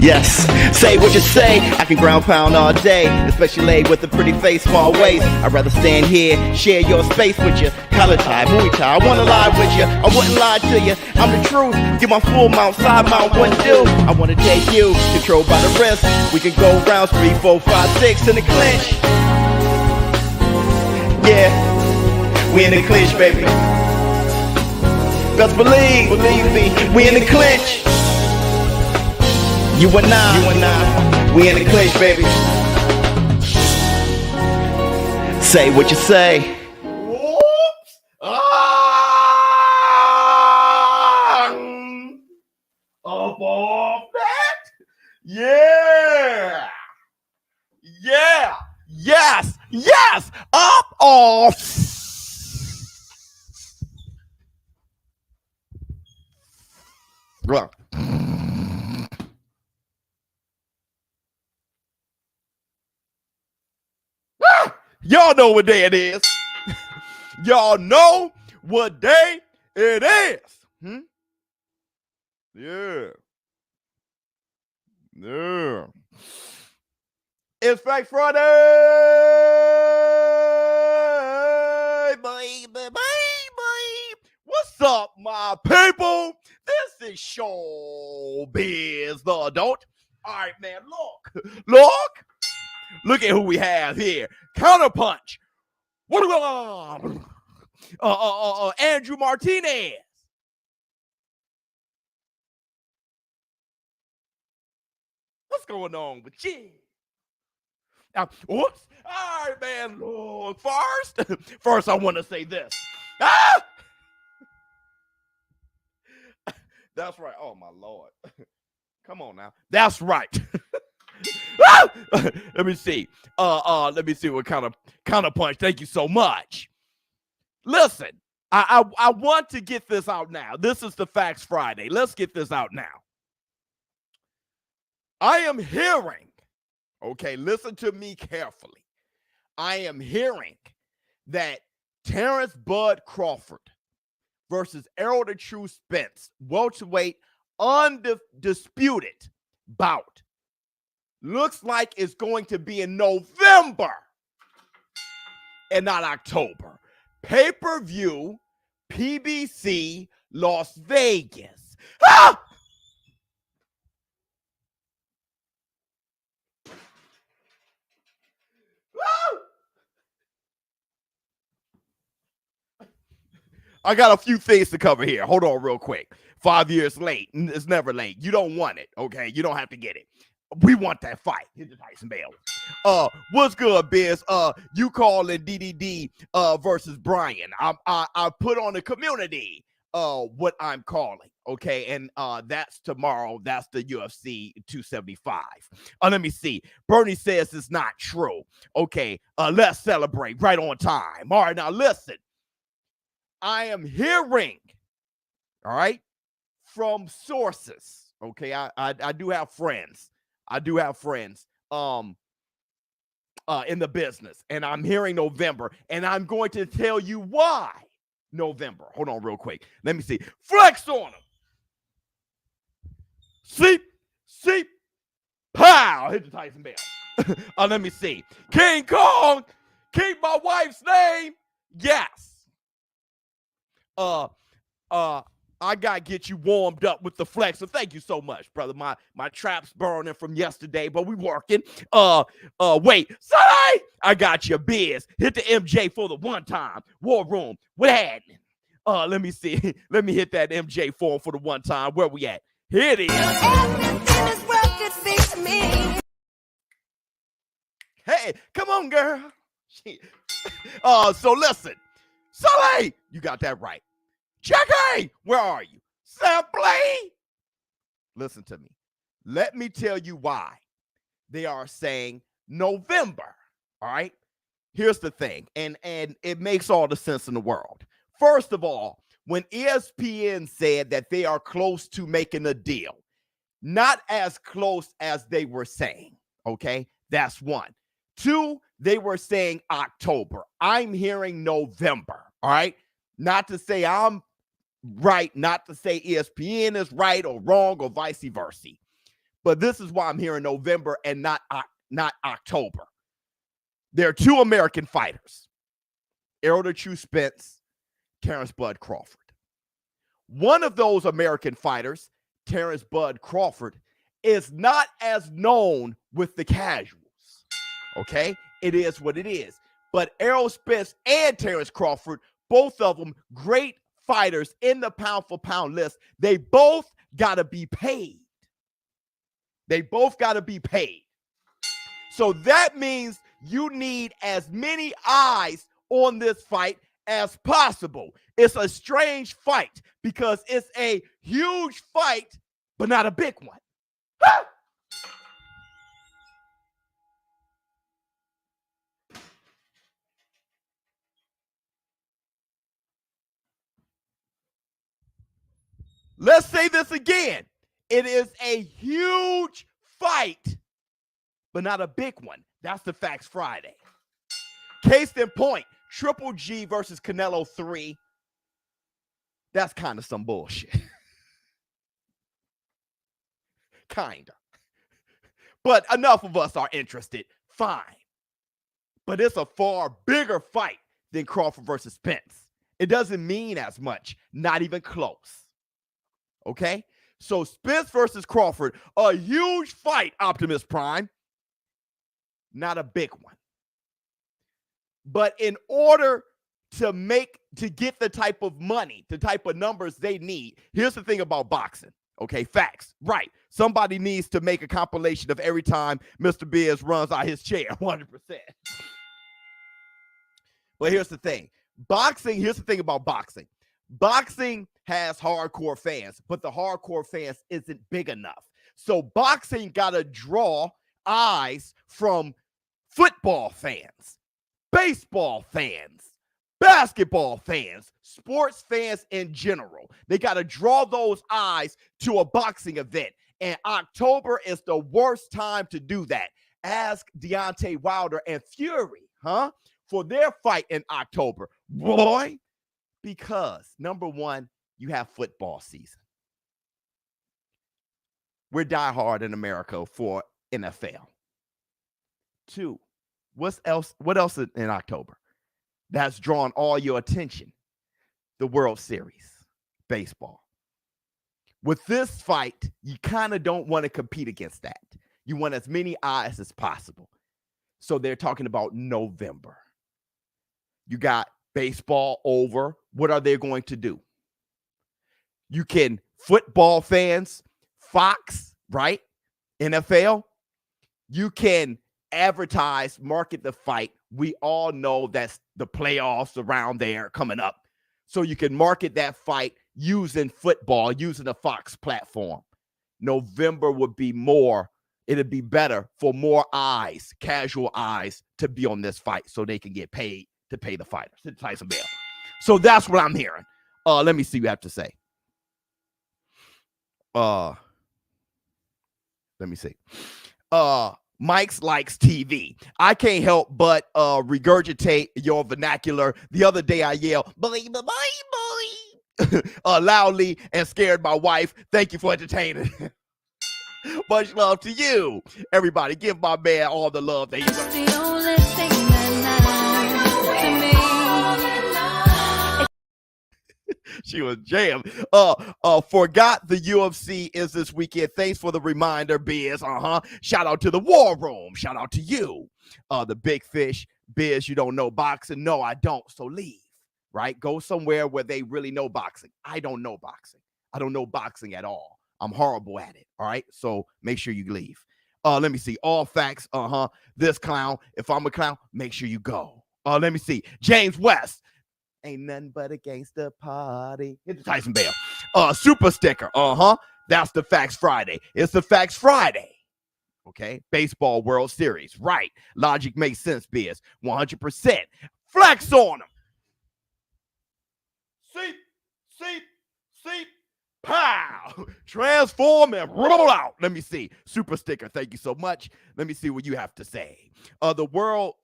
Yes, say what you say. I can ground pound all day, especially with a pretty face, small waist. I'd rather stand here, share your space with you. Collar tie, Muay Thai, I wanna lie with you. I wouldn't lie to you. I'm the truth. Get my full mount, side mount, what do? I wanna take you, controlled by the wrist. We can go rounds 3, 4, 5, 6 in the clinch. Yeah, we in the clinch, baby. Best believe me, we in the clinch. You and I, we in the clinch, baby. Say what you say. Whoops! Up off that? Yeah! Yeah! Yes! Yes! Up off! Well. Y'all know what day it is. Y'all know what day it is. Yeah. Yeah. It's Fake Friday, baby. What's up, my people? This is ShowBizz The Adult. All right, man, look at who we have here. Counterpunch. Andrew Martinez. What's going on with you? Whoops. All right, man. Look, first I want to say this. That's right. Oh, my Lord. Come on now. That's right. Let me see. Let me see what kind of punch. Thank you so much. Listen, I want to get this out now. This is the Facts Friday. Let's get this out now. I am hearing, okay, listen to me carefully. I am hearing that Terrence Bud Crawford versus Errol the True Spence, welterweight, undisputed bout, looks like it's going to be in November and not October. Pay-per-view, PBC, Las Vegas. Ah! I got a few things to cover here. Hold on real quick. 5 years late. It's never late. You don't want it, okay? You don't have to get it. We want that fight. Hit the Tyson Bell. What's good, Biz? You calling DDD versus Brian. I put on the community what I'm calling, okay? And that's tomorrow. That's the UFC 275. Let me see. Bernie says it's not true. Okay, let's celebrate right on time. All right, now listen. I am hearing, all right, from sources, okay? I do have friends. I do have friends in the business, and I'm hearing November, and I'm going to tell you why November. Hold on real quick. Let me see. Flex on him. Seep, pow. Hit the Tyson Bell. Let me see. King Kong, keep my wife's name. Yes. I gotta get you warmed up with the flex. So thank you so much, brother. My trap's burning from yesterday, but we working. Wait, Sonny, I got you, Biz. Hit the MJ for the one time. War Room. What happening? Let me see. Let me hit that MJ for the one time. Where we at? Here it is. Everything is working for me. Hey, come on, girl. So listen, Sonny, you got that right. Jackie, where are you? Simply. Listen to me. Let me tell you why they are saying November. All right. Here's the thing, and it makes all the sense in the world. First of all, when ESPN said that they are close to making a deal, not as close as they were saying. Okay, that's one. Two, they were saying October. I'm hearing November. All right. Not to say I'm right, not to say ESPN is right or wrong or vice versa. But this is why I'm here in November and not October. There are two American fighters, Errol the True Spence, Terrence Bud Crawford. One of those American fighters, Terrence Bud Crawford, is not as known with the casuals. Okay? It is what it is. But Errol Spence and Terrence Crawford, both of them great fighters in the pound-for-pound list. They both got to be paid. They both got to be paid. So that means you need as many eyes on this fight as possible. It's a strange fight because it's a huge fight, but not a big one. Let's say this again. It is a huge fight, but not a big one. That's the Facts Friday. Case in point, Triple G versus Canelo 3. That's kind of some bullshit. Kinda. But enough of us are interested. Fine. But it's a far bigger fight than Crawford versus Spence. It doesn't mean as much. Not even close. Okay? So Spence versus Crawford, a huge fight, Optimus Prime. Not a big one. But in order to get the type of money, the type of numbers they need, here's the thing about boxing. Okay, facts. Right. Somebody needs to make a compilation of every time Mr. Biz runs out his chair, 100%. But here's the thing. Here's the thing about boxing. Boxing has hardcore fans, but the hardcore fans isn't big enough. So boxing got to draw eyes from football fans, baseball fans, basketball fans, sports fans in general. They got to draw those eyes to a boxing event. And October is the worst time to do that. Ask Deontay Wilder and Fury, for their fight in October. Boy, because number one, you have football season. We're diehard in America for NFL. Two, what else in October that's drawn all your attention? The World Series, baseball. With this fight, you kind of don't want to compete against that. You want as many eyes as possible. So they're talking about November. You got baseball over. What are they going to do? You can, football fans, Fox, right? NFL, you can advertise, market the fight. We all know that's the playoffs around there coming up. So you can market that fight using football, using the Fox platform. November would be it'd be better for more eyes, casual eyes, to be on this fight so they can get paid to pay the fighters, to Tyson Bell. So that's what I'm hearing. Let me see what you have to say. Let me see. Mike's likes TV. I can't help but regurgitate your vernacular. The other day I yelled, boy, loudly and scared my wife. Thank you for entertaining. Much love to you. Everybody, give my man all the love that he deserves. The only thing that matters to me. She was jammed. Forgot the UFC is this weekend. Thanks for the reminder, Biz. Shout out to the War Room. Shout out to you. The Big Fish. Biz, you don't know boxing? No, I don't. So leave, right? Go somewhere where they really know boxing. I don't know boxing. I don't know boxing at all. I'm horrible at it. All right. So make sure you leave. Let me see. All facts. This clown. If I'm a clown, make sure you go. Let me see. James West. Ain't nothing but a gangster party. Hit the Tyson Bell. Super sticker. That's the Facts Friday. It's the Facts Friday. Okay. Baseball World Series. Right. Logic makes sense, Biz. 100%. Flex on them. See. Pow! Transform and roll out. Let me see. Super sticker. Thank you so much. Let me see what you have to say. The world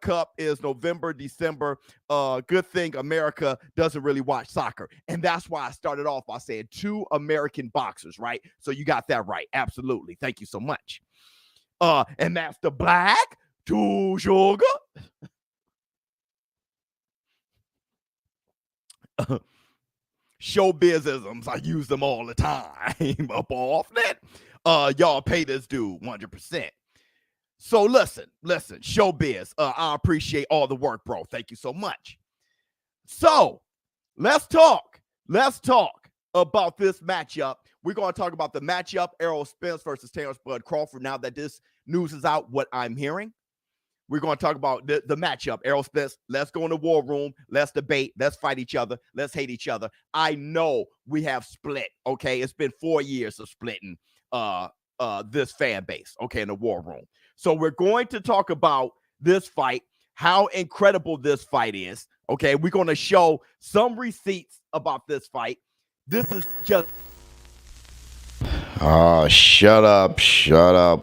Cup is November, December. Good thing America doesn't really watch soccer. And that's why I started off by saying 2 American boxers, right? So you got that right. Absolutely. Thank you so much. And that's the Black to Sugar. ShowBizisms, I use them all the time up off that. Y'all pay this dude 100%. So listen, ShowBiz, I appreciate all the work, bro. Thank you so much. So let's talk about this matchup. We're going to talk about the matchup, Errol Spence versus Terrence Bud Crawford. Now that this news is out, what I'm hearing, we're going to talk about the matchup. Errol Spence, let's go in the war room. Let's debate. Let's fight each other. Let's hate each other. I know we have split, okay? It's been 4 years of splitting this fan base, okay, in the war room. So we're going to talk about this fight, how incredible this fight is, okay? We're going to show some receipts about this fight. This is just... Shut up,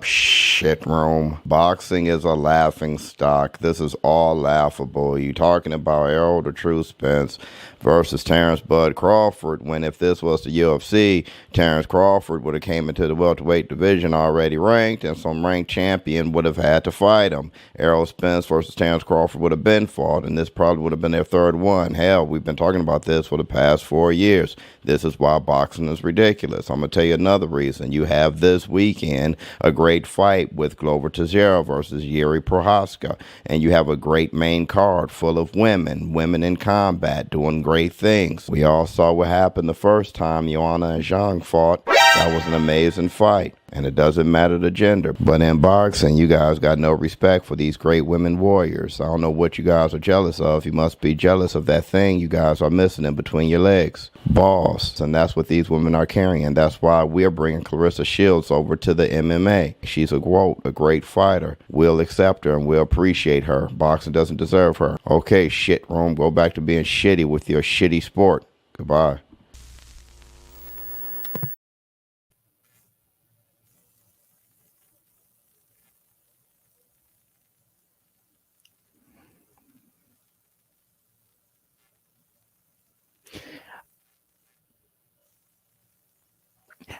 shit room. Boxing is a laughing stock. This is all laughable. You talking about Errol the True Spence versus Terrence Bud Crawford, when if this was the UFC, Terrence Crawford would have came into the welterweight division already ranked, and some ranked champion would have had to fight him. Errol Spence versus Terrence Crawford would have been fought, and this probably would have been their 3rd one. Hell, we've been talking about this for the past 4 years. This is why boxing is ridiculous. I'm going to tell you another reason. You have this weekend a great fight with Glover Teixeira versus Yuri Prochazka, and you have a great main card full of women in combat doing great things. We all saw what happened the first time Joanna and Zhang fought. That was an amazing fight. And it doesn't matter the gender. But in boxing, you guys got no respect for these great women warriors. I don't know what you guys are jealous of. You must be jealous of that thing you guys are missing in between your legs. Balls. And that's what these women are carrying. That's why we're bringing Clarissa Shields over to the MMA. She's a great fighter. We'll accept her and we'll appreciate her. Boxing doesn't deserve her. Okay, shit room. Go back to being shitty with your shitty sport. Goodbye.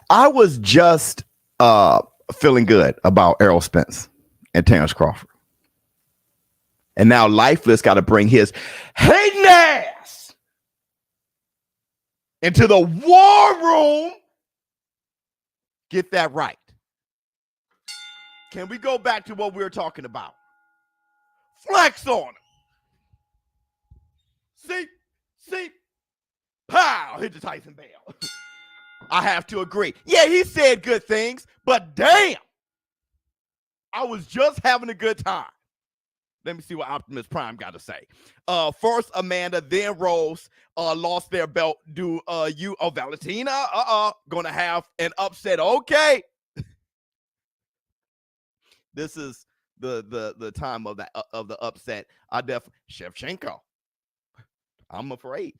I was just feeling good about Errol Spence and Terrence Crawford. And now Lifeless got to bring his hating ass into the war room. Get that right. Can we go back to what we were talking about? Flex on him. See? Pow! Hit the Tyson bell. I have to agree. Yeah, he said good things, but damn, I was just having a good time. Let me see what Optimus Prime got to say. First, Amanda, then Rose lost their belt. Valentina, gonna have an upset. Okay, this is the time of the upset. Shevchenko. I'm afraid.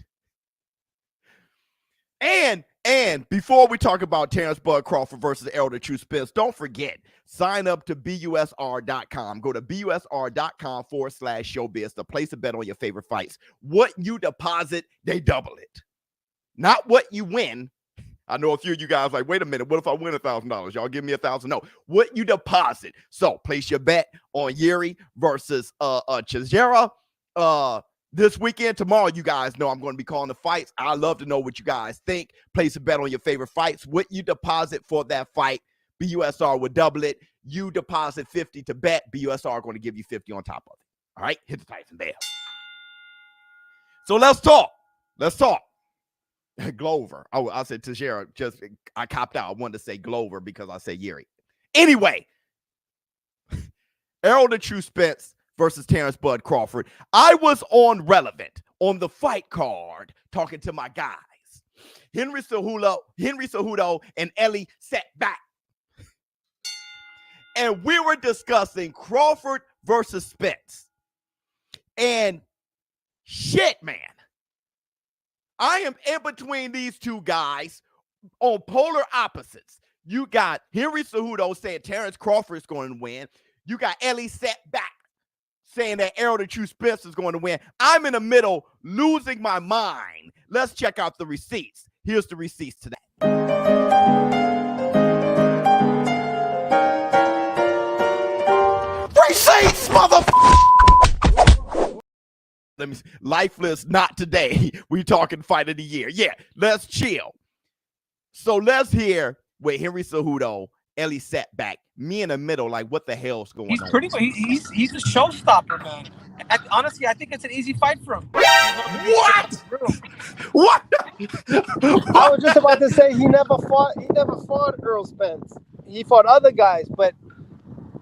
And before we talk about Terrence Bud Crawford versus Errol the True Spence, don't forget, sign up to BUSR.com. Go to BUSR.com/showbiz to place a bet on your favorite fights. What you deposit, they double it. Not what you win. I know a few of you guys like, wait a minute, what if I win $1,000? Y'all give me $1,000. No, what you deposit. So place your bet on Yuri versus Teixeira. This weekend, tomorrow, you guys know I'm going to be calling the fights. I love to know what you guys think. Place a bet on your favorite fights. What you deposit for that fight, BUSR would double it. You deposit 50 to bet, BUSR are going to give you 50 on top of it. All right, hit the Tyson bell. So let's talk. Glover. I said Teixeira. I copped out. I wanted to say Glover because I said Yuri. Anyway, Errol the True Spence versus Terrence Bud Crawford. I was on Relevnt on the fight card talking to my guys, Henry Cejudo, and Ellie Setback. And we were discussing Crawford versus Spence. And shit, man, I am in between these two guys on polar opposites. You got Henry Cejudo saying Terrence Crawford is going to win. You got Ellie Setback saying that Errol the True Spence is going to win. I'm in the middle, losing my mind. Let's check out the receipts. Here's the receipts to that. Receipts, motherfucker! Let me see. Lifeless, not today. We talking fight of the year. Yeah, let's chill. So let's hear with Henry Cejudo, Ellie Setback, me in the middle, like what the hell's going on? He's a showstopper, man. Honestly, I think it's an easy fight for him. What? What? I was just about to say he never fought Earl Spence. He fought other guys, but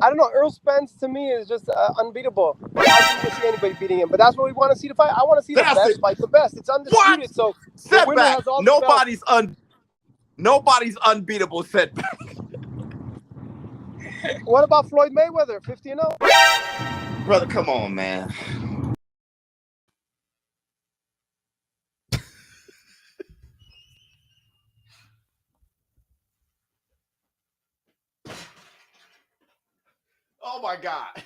I don't know. Earl Spence to me is just unbeatable. I don't even see anybody beating him. But that's what we want to see the fight. I want to see the best fight the best. It's undisputed. What? So Setback. Nobody's unbeatable. Setback. What about Floyd Mayweather, 50-0? Brother, come on, man. Oh my God.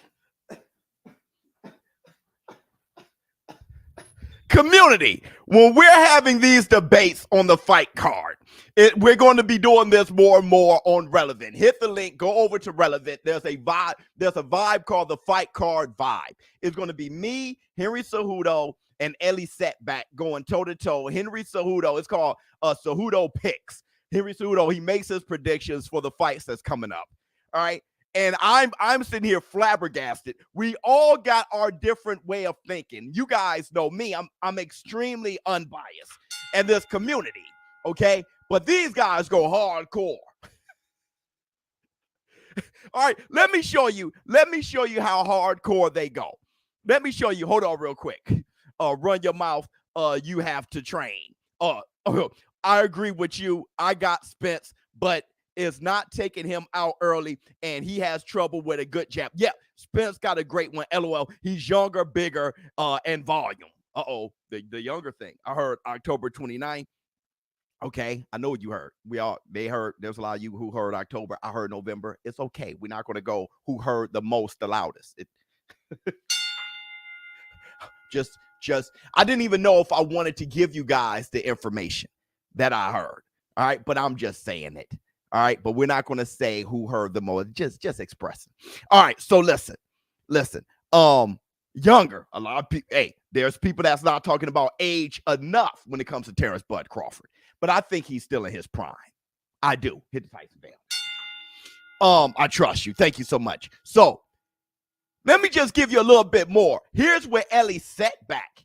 Community, when we're having these debates on the fight card, we're going to be doing this more and more on Relevnt. Hit the link, go over to Relevnt. There's a vibe called the Fight Card Vibe. It's going to be me, Henry Cejudo, and Ellie Setback going toe-to-toe. Henry Cejudo, it's called Cejudo Picks. Henry Cejudo, he makes his predictions for the fights that's coming up. All right. And I'm sitting here flabbergasted. We all got our different way of thinking. You guys know me. I'm extremely unbiased. And this community, okay? But these guys go hardcore. All right, let me show you how hardcore they go. Let me show you. Hold on real quick. Run your mouth. You have to train. I agree with you. I got Spence, but is not taking him out early, and he has trouble with a good jab. Yeah, Spence got a great one. LOL. He's younger, bigger, and volume. The younger thing. I heard October 29th. Okay, I know what you heard. They heard. There's a lot of you who heard October. I heard November. It's okay. We're not going to go who heard the most, the loudest. I didn't even know if I wanted to give you guys the information that I heard. All right, but I'm just saying it. All right, but we're not going to say who heard the most. Just expressing. All right, so listen. Younger, a lot of people. Hey, there's people that's not talking about age enough when it comes to Terrence Bud Crawford, but I think he's still in his prime. I do. Hit the Tyson bell. I trust you. Thank you so much. So let me just give you a little bit more. Here's where Ellie Setback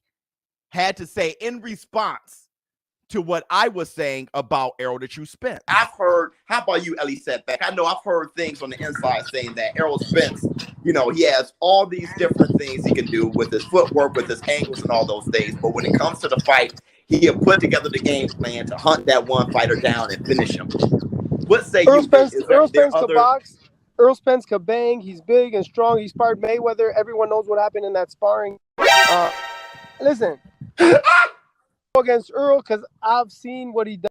had to say in response to what I was saying about Errol the True Spence. I've heard, how about you, Ellie Setback? I know I've heard things on the inside saying that Errol Spence, he has all these different things he can do with his footwork, with his angles and all those things. But when it comes to the fight, he had put together the game plan to hunt that one fighter down and finish him. What say Earl you? Spence could box. Earl Spence could bang. He's big and strong. He sparred Mayweather. Everyone knows what happened in that sparring. Listen. Against Earl, because I've seen what he does.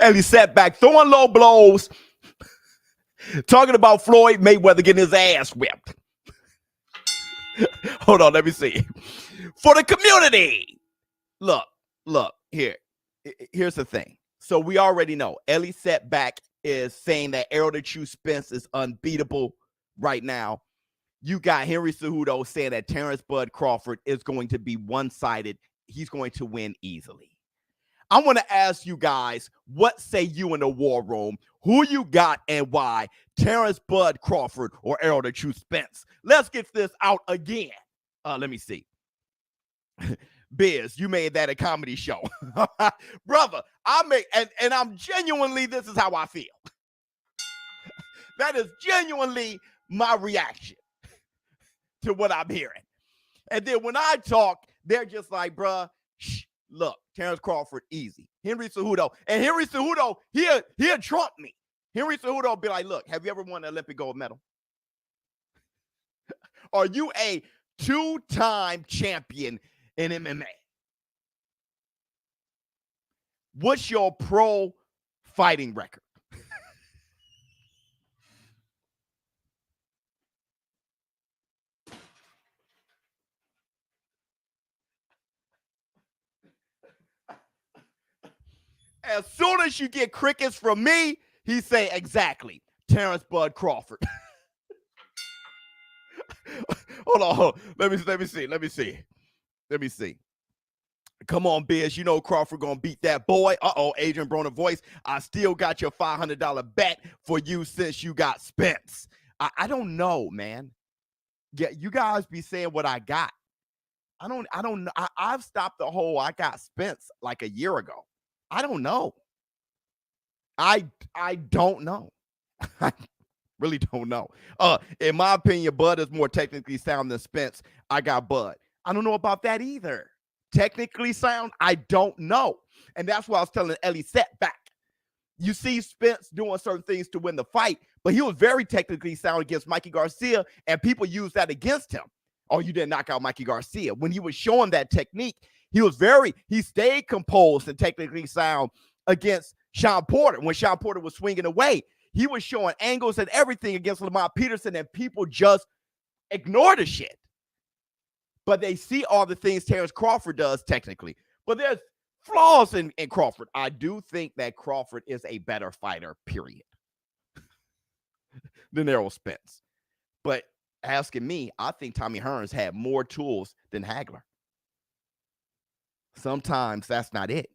Ellie Setback throwing low blows, talking about Floyd Mayweather getting his ass whipped. Hold on, let me see. For the community, look here's the thing. So we already know Ellie Setback is saying that Errol the True Spence is unbeatable right now. You got Henry Cejudo saying that Terrence Bud Crawford is going to be one-sided. He's going to win easily. I want to ask you guys, what say you in the war room? Who you got and why? Terrence Bud Crawford or Errol the True Spence? Let's get this out again. Let me see. Biz, you made that a comedy show. Brother, and I'm genuinely, this is how I feel. That is genuinely my reaction to what I'm hearing. And then when I talk, they're just like, bruh, look, Terrence Crawford, easy. Henry Cejudo. And Henry Cejudo, he'll trump me. Henry Cejudo will be like, look, have you ever won an Olympic gold medal? Are you a two-time champion in MMA? What's your pro fighting record? As soon as you get crickets from me, he say exactly. Terrence Bud Crawford. Hold on. Let me see. Come on, Biz. You know Crawford gonna beat that boy. Adrian Broner voice. I still got your $500 bet for you since you got Spence. I don't know, man. Yeah, you guys be saying what I got. I don't know. I've stopped the whole I got Spence like a year ago. I don't know. I don't know. I really don't know. In my opinion, Bud is more technically sound than Spence. I got Bud. I don't know about that either. Technically sound, I don't know. And that's why I was telling Ellie Setback. You see Spence doing certain things to win the fight, but he was very technically sound against Mikey Garcia, and people use that against him. Oh, you didn't knock out Mikey Garcia. When he was showing that technique, he stayed composed and technically sound against Sean Porter. When Sean Porter was swinging away, he was showing angles and everything against Lamont Peterson, and people just ignore the shit. But they see all the things Terrence Crawford does technically. But there's flaws in Crawford. I do think that Crawford is a better fighter, period, than Errol Spence. But asking me, I think Tommy Hearns had more tools than Hagler. Sometimes that's not it.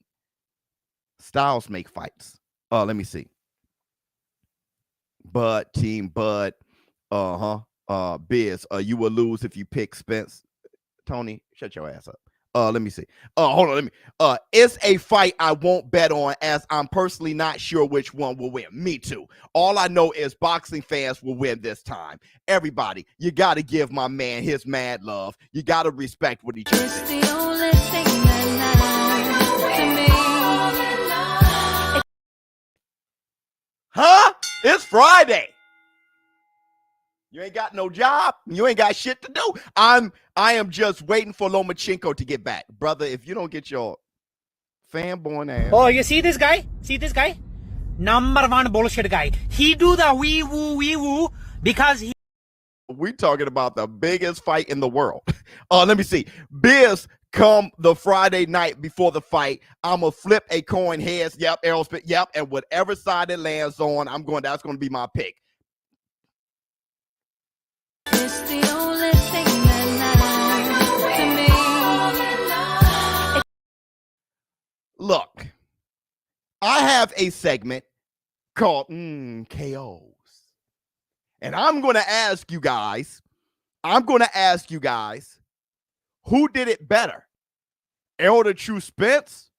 Styles make fights. Let me see. Bud, Team Bud. Biz, you will lose if you pick Spence. Tony, shut your ass up. Let me see. Hold on. It's a fight I won't bet on, as I'm personally not sure which one will win. Me too. All I know is boxing fans will win this time. Everybody, you got to give my man his mad love. You got to respect what he just said. It's the only thing that matters to me. Huh? It's Friday. You ain't got no job. You ain't got shit to do. I am just waiting for Lomachenko to get back. Brother, if you don't get your fanborn ass. Oh, you see this guy? See this guy? Number one bullshit guy. He do the wee woo because he... We talking about the biggest fight in the world. Let me see. Biz, come the Friday night before the fight, I'm going to flip a coin heads. Yep, Errol Spence. Yep, and whatever side it lands on, that's going to be my pick. It's the only thing that matters to me. Look, I have a segment called KOs. And I'm going to ask you guys, who did it better? Errol the True Spence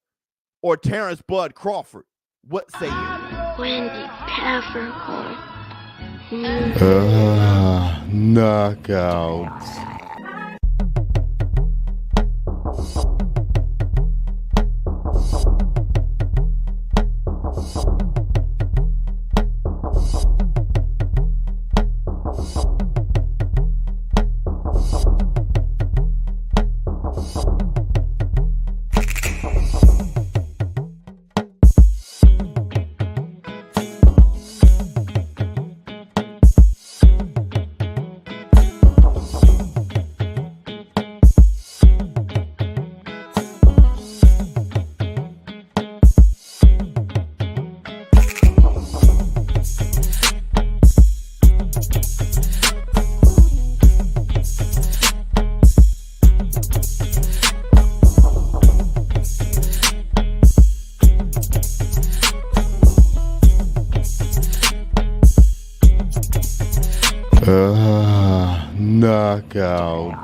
or Terrence Bud Crawford? What say you? Wendy Peppercorn. Knockouts. Knockouts.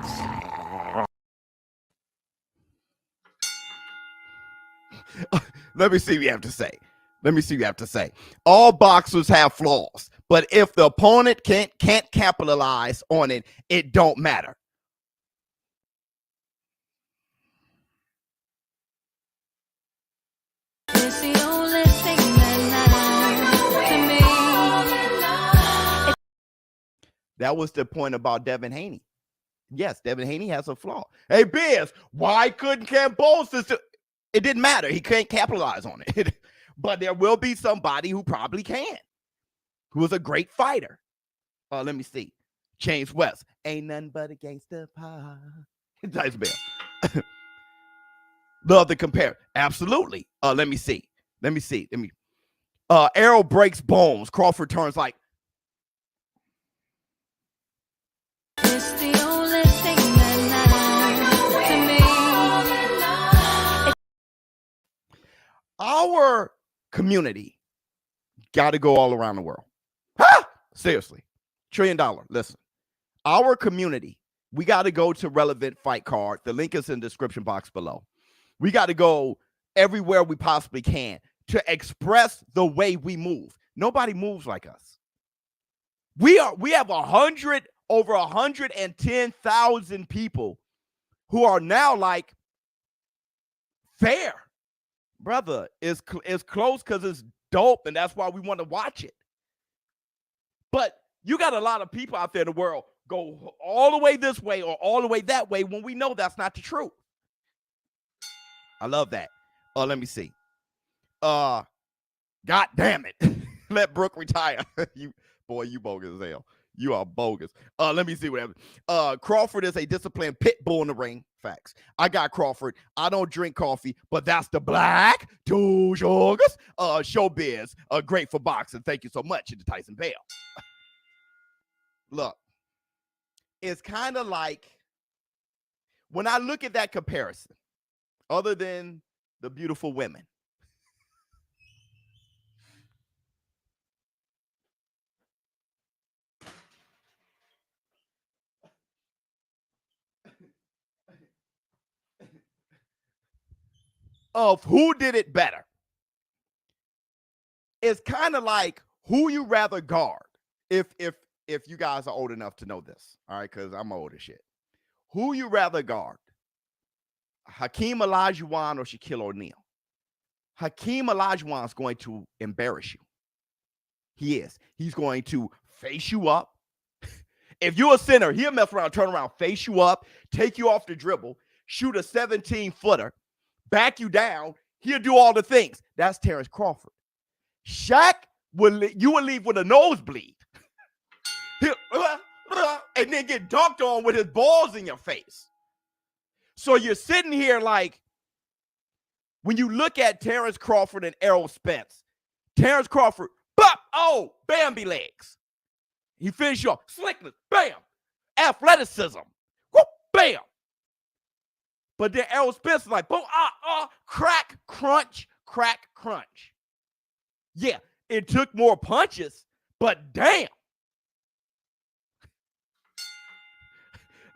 Let me see what you have to say. All boxers have flaws, but if the opponent can't capitalize on it, it don't matter. It's the only thing that matters to me. That was the point about Devin Haney. Yes, Devin Haney has a flaw. Hey, Biz, why couldn't Kambosos? It didn't matter. He can't capitalize on it. But there will be somebody who probably can, who is a great fighter. Let me see. James West. Ain't nothing but a gangster pie. Tyson Bell. Love to compare. Absolutely. Let me see. Let me see. Errol breaks bones. Crawford turns like. It's the only thing that matters to me. Our community got to go all around the world. Huh? Seriously. $1 trillion. Listen. Our community, we got to go to Relevnt Fight Card. The link is in the description box below. We got to go everywhere we possibly can to express the way we move. Nobody moves like us. We have over 110,000 people who are now like fair. Brother, it's close because it's dope, and that's why we want to watch it. But you got a lot of people out there in the world go all the way this way or all the way that way when we know that's not the truth. I love that. Let me see. God damn it. Let Brooke retire. You bogus as hell. You are bogus. Let me see what happens. Crawford is a disciplined pit bull in the ring. Facts. I got Crawford. I don't drink coffee, but that's the black two sugars. ShowBizz, great for boxing. Thank you so much, to Tyson Bale. Look, it's kind of like when I look at that comparison, other than the beautiful women, of who did it better, it's kind of like who you rather guard. If you guys are old enough to know this, all right, because I'm old as shit. Who you rather guard? Hakeem Olajuwon or Shaquille O'Neal? Hakeem Olajuwon is going to embarrass you. He is. He's going to face you up. If you're a center, he'll mess around, turn around, face you up, take you off the dribble, shoot a 17-footer, back you down. He'll do all the things. That's Terrence Crawford. Shaq, you will leave with a nosebleed. And then get dunked on with his balls in your face. So you're sitting here like, when you look at Terrence Crawford and Errol Spence, Terrence Crawford, Bambi legs. He finished you off. Slickness, bam. Athleticism, whoop, bam. But then Errol Spence is like, boom, crack, crunch, crack, crunch. Yeah, it took more punches, but damn.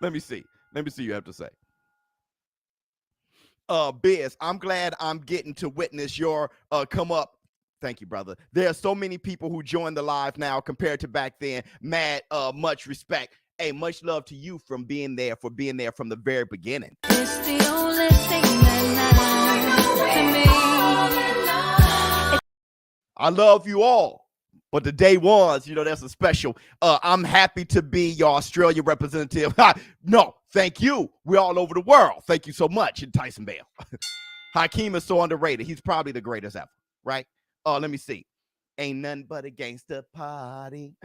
Let me see what you have to say. Biz, I'm glad I'm getting to witness your come up. Thank you, brother. There are so many people who join the live now compared to back then. Much respect. Hey, much love to you for being there from the very beginning. It's the only thing that matters to me. I love you all. But the day ones, that's a special. I'm happy to be your Australia representative. No, thank you. We're all over the world. Thank you so much, Tyson Bale. Hakeem is so underrated. He's probably the greatest ever, right? Let me see. Ain't nothing but a gangster party.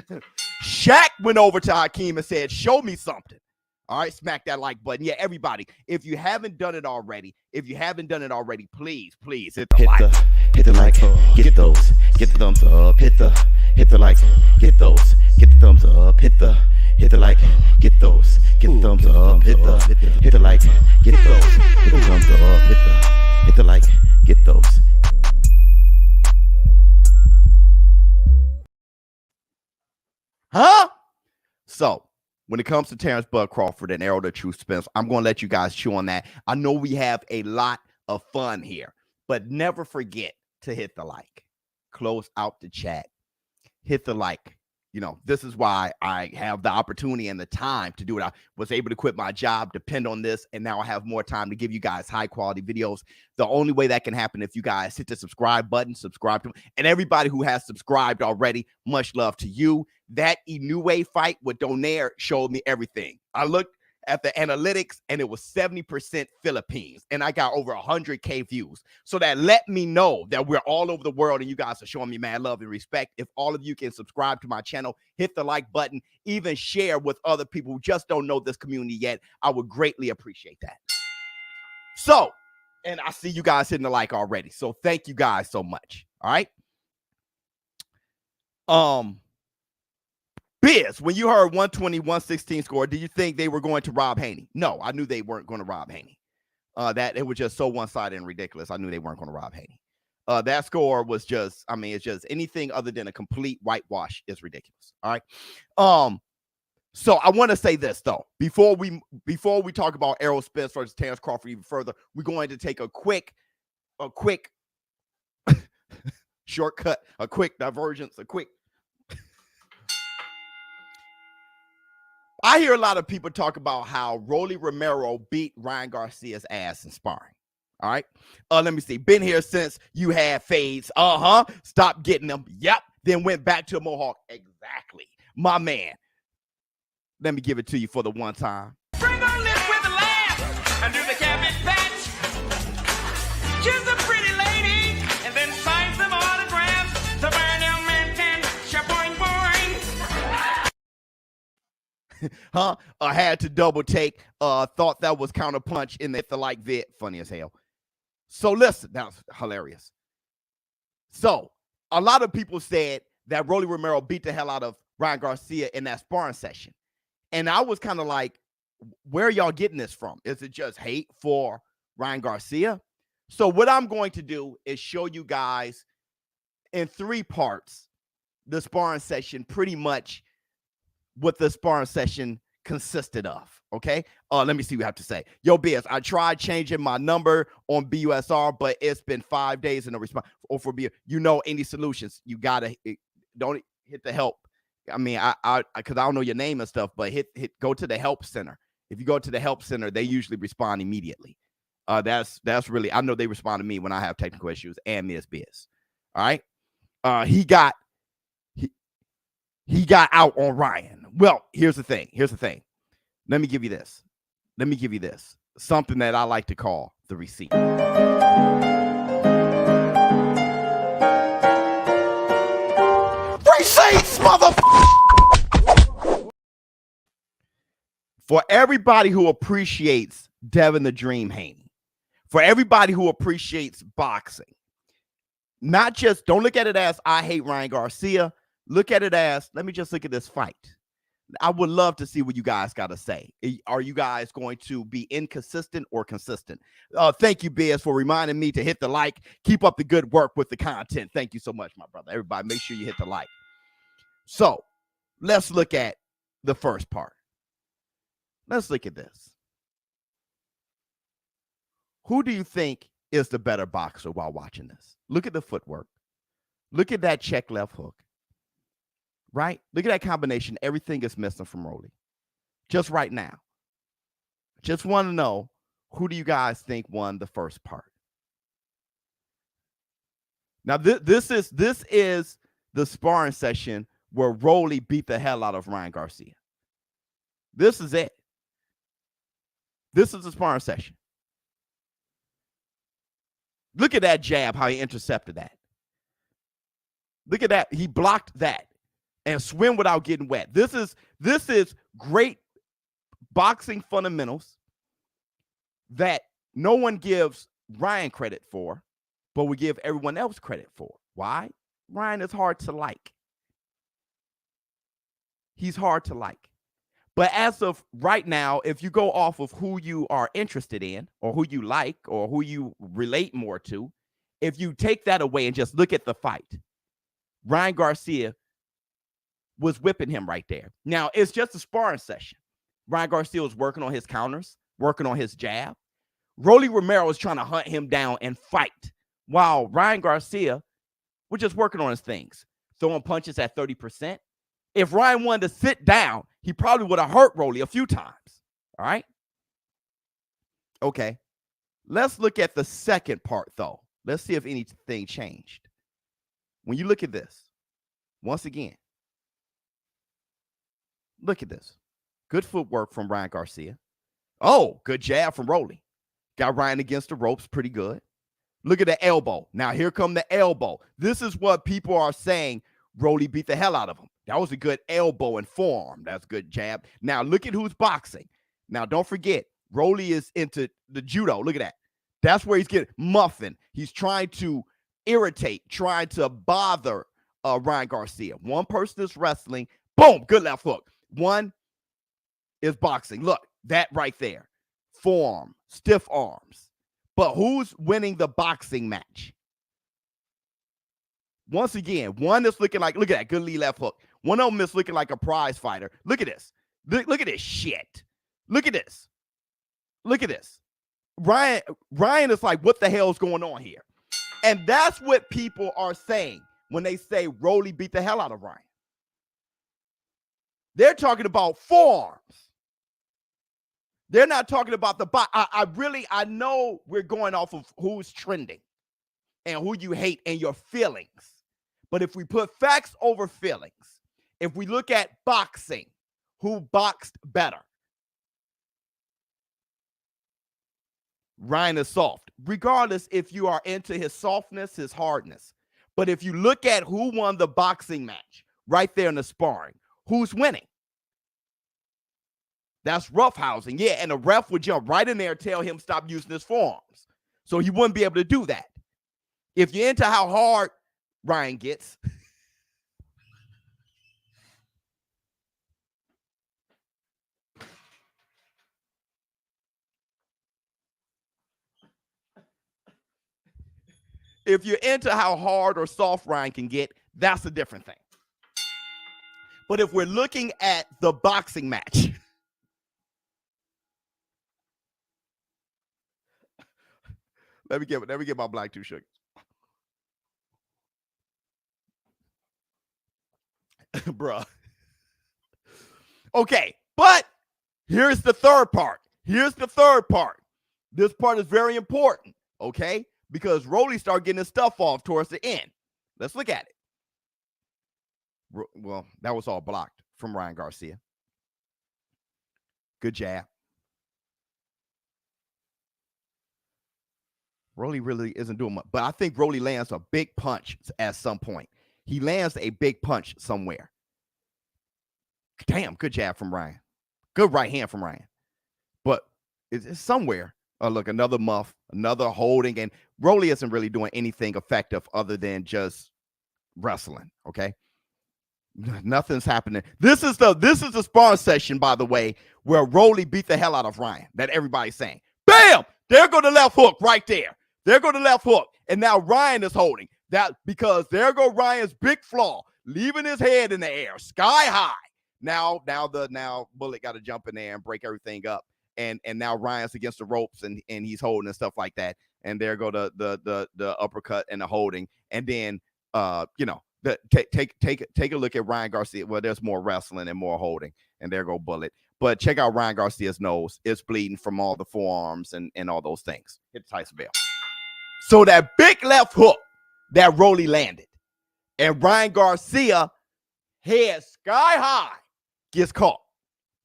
Shaq went over to Hakeem and said, show me something. All right, smack that like button. Yeah, everybody, if you haven't done it already, please hit the like. Hit the like, get those, get the thumbs up, hit the like, get those, get the thumbs up, hit the like, get those, get the thumbs up, hit the like, get those, hit the thumbs up, hit the like, get those. Huh? So, when it comes to Terrence Bud Crawford and Errol the Truth Spence, I'm going to let you guys chew on that. I know we have a lot of fun here, but never forget to hit the like. Close out the chat. Hit the like. This is why I have the opportunity and the time to do it. I was able to quit my job, depend on this, and now I have more time to give you guys high-quality videos. The only way that can happen if you guys hit the subscribe button, subscribe to me. And everybody who has subscribed already, much love to you. That Inoue fight with Donaire showed me everything. I looked at the analytics, and it was 70% Philippines, and I got over 100K views. So that let me know that we're all over the world, and you guys are showing me mad love and respect. If all of you can subscribe to my channel, hit the like button, even share with other people who just don't know this community yet, I would greatly appreciate that. So And I see you guys hitting the like already. So thank you guys so much. All right. Biz, when you heard 120, 116 score, did you think they were going to rob Haney? No, I knew they weren't going to rob Haney. That it was just so one-sided and ridiculous. I knew they weren't going to rob Haney. That score was just, I mean, it's just anything other than a complete whitewash is ridiculous. All right. So I want to say this though, before we talk about Errol Spence versus Terrence Crawford even further, we're going to take a quick shortcut, a quick divergence, I hear a lot of people talk about how Rolly Romero beat Ryan Garcia's ass in sparring. All right. Let me see. Been here since you had fades. Stop getting them. Yep. Then went back to Mohawk. Exactly. My man. Let me give it to you for the one time. Bring on lips with a laugh and do the cabbage patch. She's a pretty lady and then signs them autographs. The burn young man can shaboing boing. I had to double take. Thought that was counterpunch in the like vid. Funny as hell. So listen, that was hilarious. So a lot of people said that Rolly Romero beat the hell out of Ryan Garcia in that sparring session. And I was kind of like, where are y'all getting this from? Is it just hate for Ryan Garcia? So what I'm going to do is show you guys in 3 parts the sparring session, pretty much what the sparring session consisted of. Okay. Let me see what you have to say. Yo, Biz, I tried changing my number on BUSR, but it's been 5 days and no response. Or for B, you know, any solutions, you gotta don't hit the help. I mean, I because I don't know your name and stuff, but go to the help center. If you go to the help center, they usually respond immediately. That's really, I know they respond to me when I have technical issues and Ms. Biz. All right. He got out on Ryan. Well, here's the thing. Let me give you this. Something that I like to call the receipt. Receipts, motherfucker! For everybody who appreciates Devin the Dream Haney, for everybody who appreciates boxing, not just, don't look at it as I hate Ryan Garcia. Look at it as, let me just look at this fight. I would love to see what you guys got to say. Are you guys going to be inconsistent or consistent? Thank you, Biz, for reminding me to hit the like. Keep up the good work with the content. Thank you so much, my brother. Everybody, make sure you hit the like. So let's look at the first part. Let's look at this. Who do you think is the better boxer while watching this? Look at the footwork. Look at that check left hook. Right? Look at that combination. Everything is missing from Rolly. Just right now. Just want to know, who do you guys think won the first part? Now, this is the sparring session where Rolly beat the hell out of Ryan Garcia. This is it. This is the sparring session. Look at that jab, how he intercepted that. Look at that. He blocked that and swim without getting wet. This is great boxing fundamentals that no one gives Ryan credit for, but we give everyone else credit for. Why? Ryan is hard to like. He's hard to like. But as of right now, if you go off of who you are interested in or who you like or who you relate more to, if you take that away and just look at the fight, Ryan Garcia was whipping him right there. Now, it's just a sparring session. Ryan Garcia was working on his counters, working on his jab. Rolly Romero was trying to hunt him down and fight, while Ryan Garcia was just working on his things, throwing punches at 30%. If Ryan wanted to sit down, he probably would have hurt Rolly a few times. All right? Okay. Let's look at the second part, though. Let's see if anything changed. When you look at this, once again, look at this. Good footwork from Ryan Garcia. Oh, good jab from Rolly. Got Ryan against the ropes pretty good. Look at the elbow. Now, here come the elbow. This is what people are saying. Rolly beat the hell out of him. That was a good elbow and forearm. That's a good jab. Now, look at who's boxing. Now, don't forget, Rolly is into the judo. Look at that. That's where he's getting muffin. He's trying to irritate, trying to bother Ryan Garcia. One person is wrestling. Boom, good left hook. One is boxing. Look, that right there. Forearm, stiff arms. But who's winning the boxing match? Once again, one is looking like, look at that, good lead left hook. One of them is looking like a prize fighter. Look at this. Look at this shit. Look at this. Look at this. Ryan is like, what the hell is going on here? And that's what people are saying when they say Rolly beat the hell out of Ryan. They're talking about forearms. They're not talking about the box. I know we're going off of who's trending and who you hate and your feelings. But if we put facts over feelings, if we look at boxing, who boxed better? Ryan is soft, regardless if you are into his softness, his hardness. But if you look at who won the boxing match right there in the sparring, who's winning? That's roughhousing. Yeah, and the ref would jump right in there and tell him stop using his forearms. So he wouldn't be able to do that. If you're into how hard Ryan gets, if you're into how hard or soft Ryan can get, that's a different thing. But if we're looking at the boxing match, let me get my black two sugars. Bruh. Okay, but here's the third part. Here's the third part. This part is very important, okay? Because Rolly started getting his stuff off towards the end. Let's look at it. Well, that was all blocked from Ryan Garcia. Good jab. Rolly really isn't doing much, but I think Rolly lands a big punch at some point. He lands a big punch somewhere. Damn, good jab from Ryan. Good right hand from Ryan. But it's somewhere. Oh, look, another muff, another holding, and Rolly isn't really doing anything effective other than just wrestling, okay? Nothing's happening. This is the sparring session, by the way, where Rolly beat the hell out of Ryan, that everybody's saying. Bam! There go the left hook right there. There go the left hook. And now Ryan is holding that because there go Ryan's big flaw, leaving his head in the air, sky high. Now Bullet got to jump in there and break everything up. And now Ryan's against the ropes and he's holding and stuff like that. And there go the uppercut and the holding. And then take a look at Ryan Garcia. Well, there's more wrestling and more holding. And there go Bullet. But check out Ryan Garcia's nose. It's bleeding from all the forearms and all those things. Hit the Tyson bell. So that big left hook that Rolly landed, and Ryan Garcia head sky high gets caught.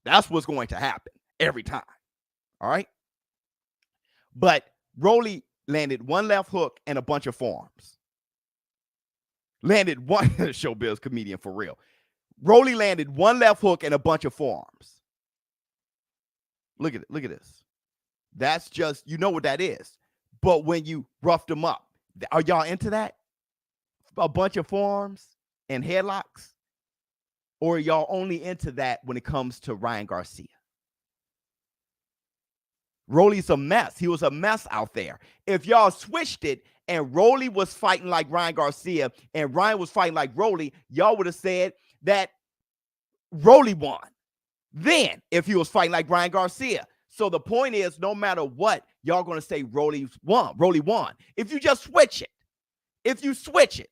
That's what's going to happen every time. All right. But Rolly landed one left hook and a bunch of forearms. Landed one ShowBizz comedian for real. Rolly landed one left hook and a bunch of forearms. Look at it. Look at this. That's just, you know what that is. But when you roughed them up, are y'all into that? A bunch of forearms and headlocks? Or are y'all only into that when it comes to Ryan Garcia? Rolly's a mess. He was a mess out there. If y'all switched it and Rolly was fighting like Ryan Garcia and Ryan was fighting like Rolly, y'all would have said that Rolly won. Then, if he was fighting like Ryan Garcia. So the point is, no matter what, y'all going to say Rolly won. Rolly won. If you just switch it,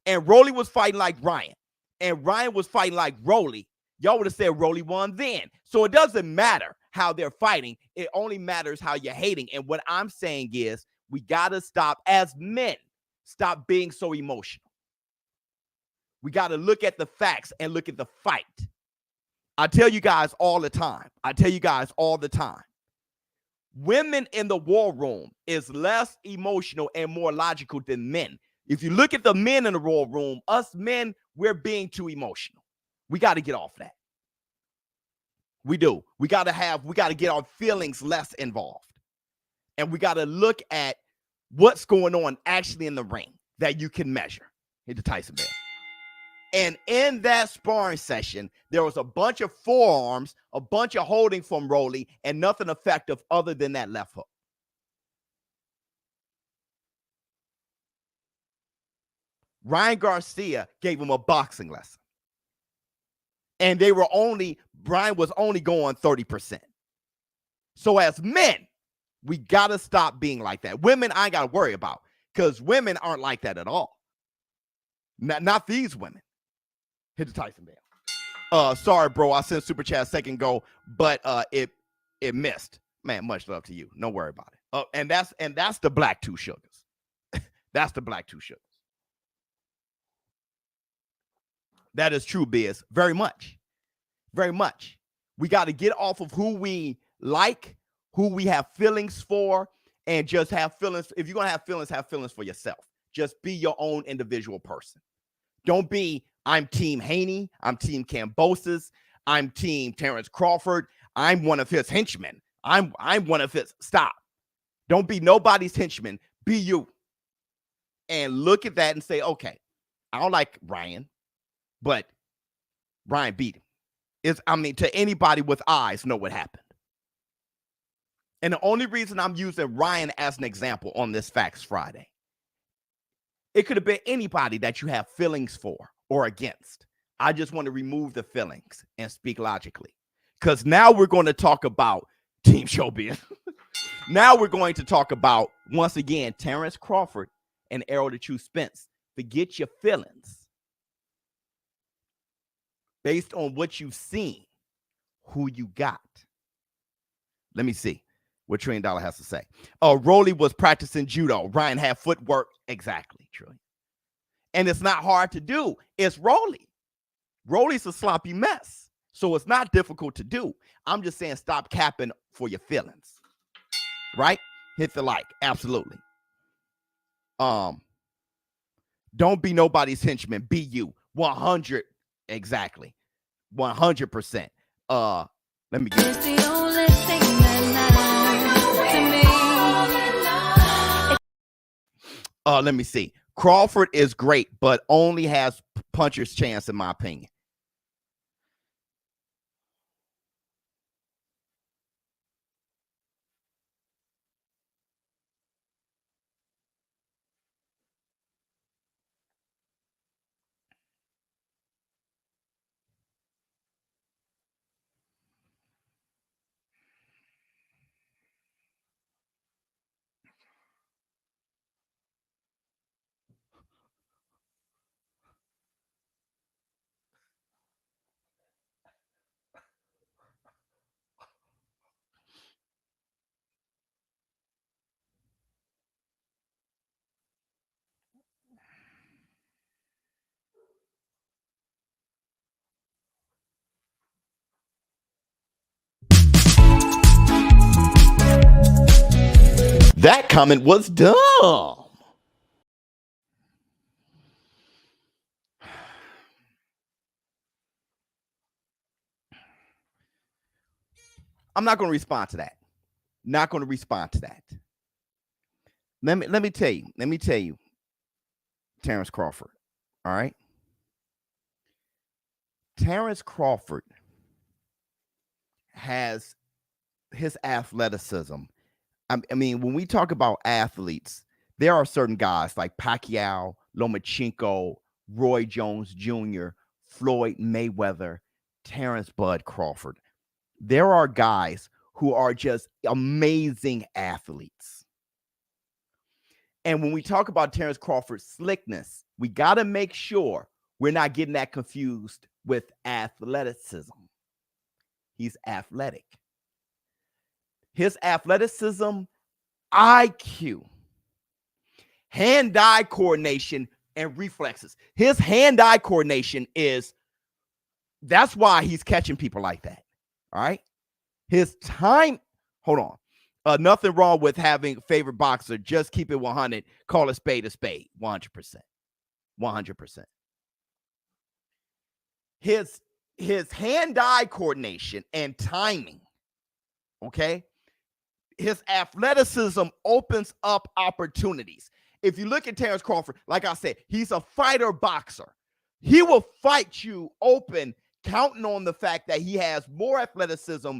and Rolly was fighting like Ryan, and Ryan was fighting like Rolly, y'all would have said Rolly won then. So it doesn't matter how they're fighting. It only matters how you're hating. And what I'm saying is, we got to stop, as men, stop being so emotional. We got to look at the facts and look at the fight. I tell you guys all the time. Women in the war room is less emotional and more logical than men. If you look at the men in the war room, us men, we're being too emotional. We got to get off that. We do. We got to get our feelings less involved. And we got to look at what's going on actually in the ring that you can measure. Hit the Tyson bell. And in that sparring session, there was a bunch of forearms, a bunch of holding from Rolly, and nothing effective other than that left hook. Ryan Garcia gave him a boxing lesson. And Brian was only going 30%. So as men, we got to stop being like that. Women, I ain't got to worry about, because women aren't like that at all. Not these women. Hit the Tyson bell. Sorry, bro. I sent super chat a second ago, but it missed. Man, much love to you. Don't worry about it. And that's the black two sugars. That's the black two sugars. That is true, Biz. Very much. Very much. We got to get off of who we like, who we have feelings for, and just have feelings. If you're going to have feelings for yourself. Just be your own individual person. Don't be, I'm Team Haney, I'm Team Cambosis, I'm Team Terrence Crawford, I'm one of his henchmen. I'm one of his. Stop. Don't be nobody's henchman. Be you. And look at that and say, okay, I don't like Ryan, but Ryan beat him. To anybody with eyes know what happened. And the only reason I'm using Ryan as an example on this Facts Friday, it could have been anybody that you have feelings for or against. I just want to remove the feelings and speak logically. Because now we're going to talk about Team ShowBizz. Now we're going to talk about, once again, Terrence Crawford and Errol the True Spence. Forget your feelings. Based on what you've seen, who you got. Let me see what Trillion Dollar has to say. Rolly was practicing judo. Ryan had footwork. Exactly, Trillion. And it's not hard to do. It's Rolly. Rolly's a sloppy mess. So it's not difficult to do. I'm just saying stop capping for your feelings. Right? Hit the like. Absolutely. Don't be nobody's henchman. Be you. 100. Exactly. 100%. Let me get It's the only thing that matters to me. let me see. Crawford is great, but only has puncher's chance, in my opinion. That comment was dumb. I'm not going to respond to that. Not going to respond to that. Let me tell you, Terrence Crawford. All right. Terrence Crawford has his athleticism. I mean, when we talk about athletes, there are certain guys like Pacquiao, Lomachenko, Roy Jones Jr., Floyd Mayweather, Terrence Bud Crawford. There are guys who are just amazing athletes. And when we talk about Terrence Crawford's slickness, we got to make sure we're not getting that confused with athleticism. He's athletic. His athleticism, IQ, hand-eye coordination, and reflexes. His hand-eye coordination that's why he's catching people like that. All right. His time, hold on. Nothing wrong with having a favorite boxer. Just keep it 100. Call a spade. 100%. 100%. His hand-eye coordination and timing, okay? his athleticism opens up opportunities. If you look at Terrence Crawford, like I said, he's a fighter boxer. He will fight you open, counting on the fact that he has more athleticism,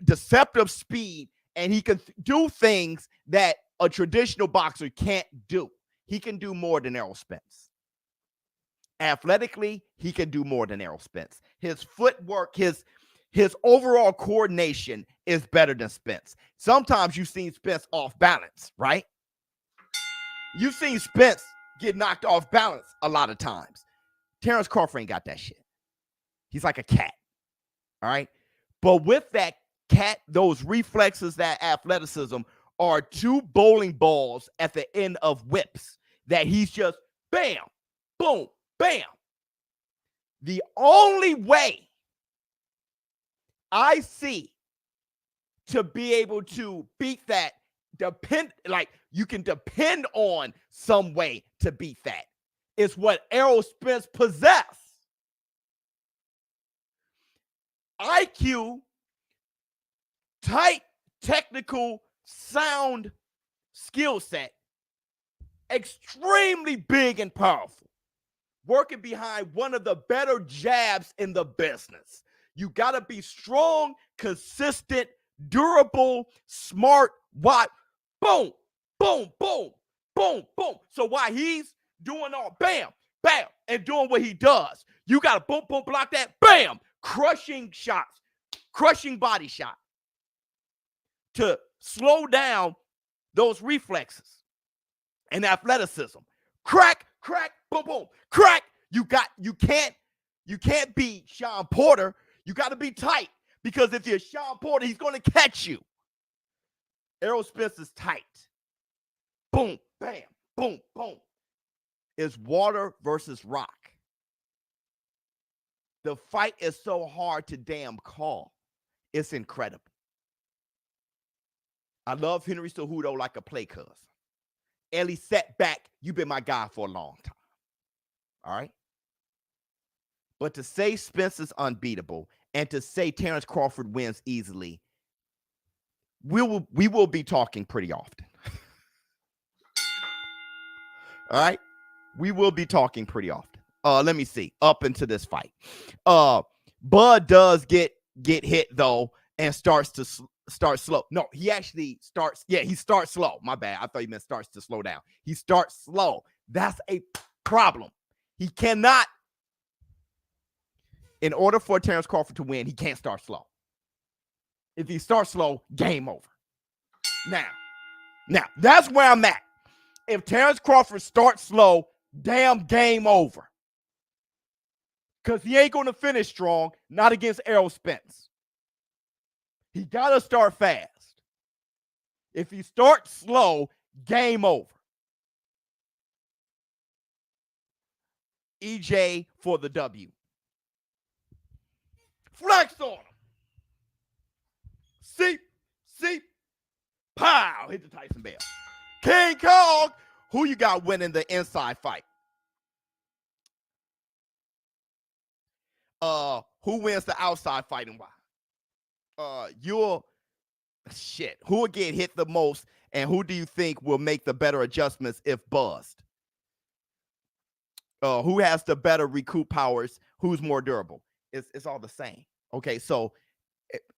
deceptive speed, and he can do things that a traditional boxer can't do. He can do more than Errol Spence. Athletically, he can do more than Errol Spence. His footwork, his overall coordination is better than Spence. Sometimes you've seen Spence off balance, right? You've seen Spence get knocked off balance a lot of times. Terrence Crawford ain't got that shit. He's like a cat, all right? But with that cat, those reflexes, that athleticism are two bowling balls at the end of whips that he's just bam, boom, bam. The only way I see to be able to beat that, you can depend on some way to beat that, is what Errol Spence possesses. IQ, tight, technical, sound skill set, extremely big and powerful, working behind one of the better jabs in the business. You got to be strong, consistent, durable, smart, wide, boom, boom, boom, boom, boom. So while he's doing all bam, bam, and doing what he does, you got to boom, boom, block that, bam, crushing shots, crushing body shot to slow down those reflexes and athleticism. Crack, crack, boom, boom, crack. You can't be Sean Porter. You got to be tight, because if you're Sean Porter, he's going to catch you. Errol Spence is tight. Boom, bam, boom, boom. It's water versus rock. The fight is so hard to damn call. It's incredible. I love Henry Cejudo like a play cousin. Ellie Setback, you've been my guy for a long time. All right? But to say Spence is unbeatable and to say Terrence Crawford wins easily, we will be talking pretty often. All right? We will be talking pretty often. Let me see. Up into this fight. Bud does get hit, though, and starts slow. No, he actually starts. Yeah, he starts slow. My bad. I thought you meant starts to slow down. He starts slow. That's a problem. He cannot. In order for Terrence Crawford to win, he can't start slow. If he starts slow, game over. Now, that's where I'm at. If Terrence Crawford starts slow, damn game over. Because he ain't going to finish strong, not against Errol Spence. He got to start fast. If he starts slow, game over. EJ for the W. Flex on him. Seep, pow, hit the Tyson bell. King Kong, who you got winning the inside fight? Who wins the outside fight and why? Who will get hit the most, and who do you think will make the better adjustments if buzzed? Who has the better recoup powers? Who's more durable? It's all the same. Okay, so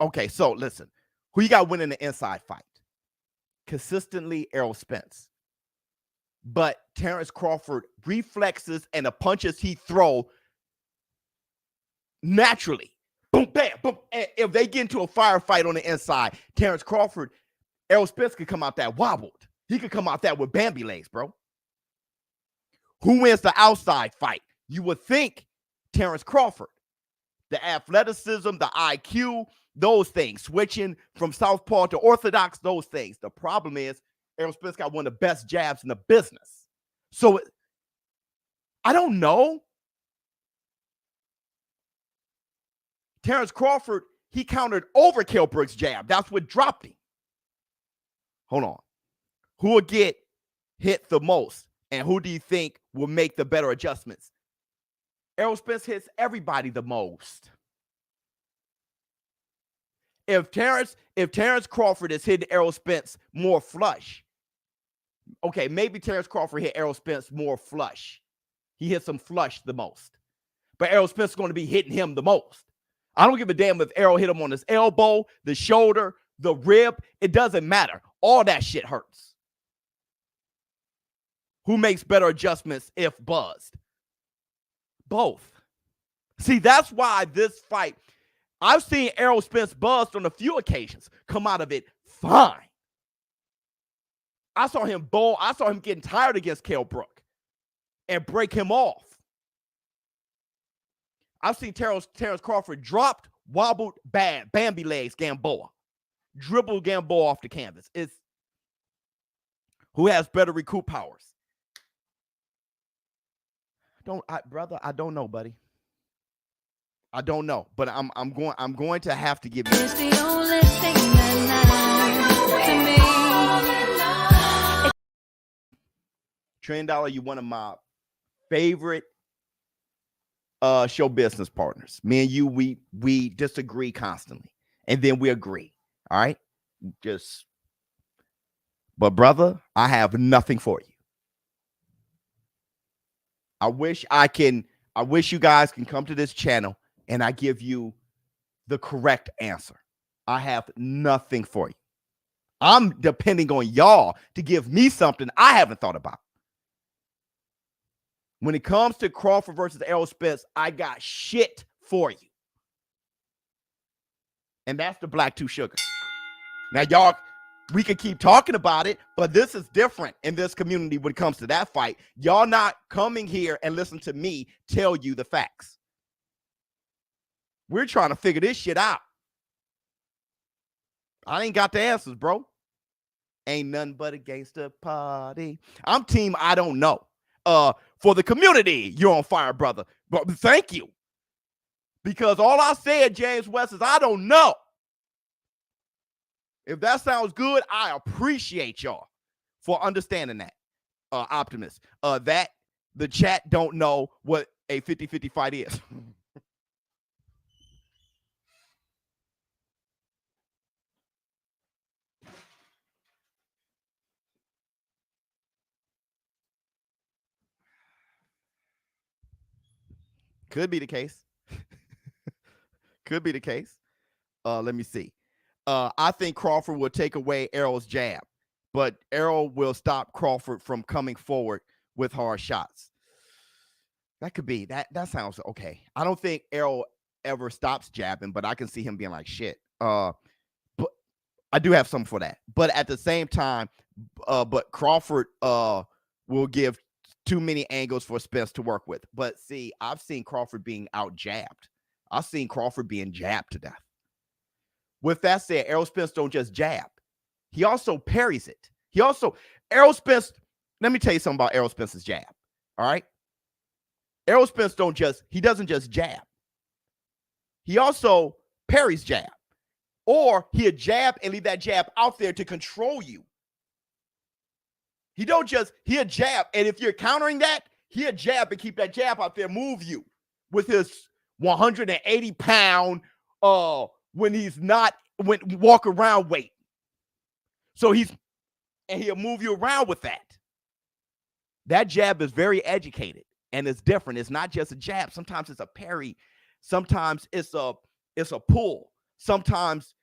listen. Who you got winning the inside fight? Consistently, Errol Spence. But Terrence Crawford reflexes and the punches he throw naturally. Boom, bam, boom. And if they get into a firefight on the inside, Terrence Crawford, Errol Spence could come out that wobbled. He could come out that with Bambi legs, bro. Who wins the outside fight? You would think Terrence Crawford. The athleticism, the IQ, those things. Switching from southpaw to orthodox, those things. The problem is Errol Spence got one of the best jabs in the business. So I don't know. Terrence Crawford, he countered overkill Brooks' jab. That's what dropped him. Hold on. Who will get hit the most? And who do you think will make the better adjustments? Errol Spence hits everybody the most. If Terrence Crawford is hitting Errol Spence more flush, okay, maybe Terrence Crawford hit Errol Spence more flush. He hits him flush the most. But Errol Spence is going to be hitting him the most. I don't give a damn if Errol hit him on his elbow, the shoulder, the rib. It doesn't matter. All that shit hurts. Who makes better adjustments if buzzed? Both. See, that's why this fight, I've seen Errol Spence buzzed on a few occasions, come out of it fine. I saw him getting tired against Kell Brook and break him off. I've seen Terrence Crawford dropped, wobbled, bad, Bambi legs, Gamboa. Dribble Gamboa off the canvas. It's who has better recoup powers. Brother, I don't know, buddy. I don't know, but I'm going to have to give you. It's the only thing that matters to me. Trend Dollar, you're one of my favorite show business partners. Me and you, we disagree constantly, and then we agree. All right, but brother, I have nothing for you. I wish you guys can come to this channel and I give you the correct answer. I have nothing for you. I'm depending on y'all to give me something I haven't thought about. When it comes to Crawford versus Errol Spence, I got shit for you. And that's the Black 2 Sugar. Now, y'all, we can keep talking about it, but this is different in this community when it comes to that fight. Y'all not coming here and listen to me tell you the facts. We're trying to figure this shit out. I ain't got the answers, bro. Ain't nothing but a gangster party. I'm team I don't know. For the community, you're on fire, brother. But thank you. Because all I said, James West, is I don't know. If that sounds good, I appreciate y'all for understanding that, Optimus. That the chat don't know what a 50-50 fight is. Could be the case. Could be the case. Let me see. I think Crawford will take away Errol's jab, but Errol will stop Crawford from coming forward with hard shots. That could be. That sounds okay. I don't think Errol ever stops jabbing, but I can see him being like, shit. But I do have something for that. But at the same time, but Crawford will give too many angles for Spence to work with. But see, I've seen Crawford being out jabbed. I've seen Crawford being jabbed to death. With that said, Errol Spence don't just jab. He also parries it. Errol Spence, let me tell you something about Errol Spence's jab. All right? Errol Spence doesn't just jab. He also parries jab. Or he'll jab and leave that jab out there to control you. He'll jab, and if you're countering that, he'll jab and keep that jab out there, move you with his 180-pound walk around weight. So he'll move you around with that. That jab is very educated and it's different. It's not just a jab. Sometimes it's a parry. Sometimes it's a pull. Sometimes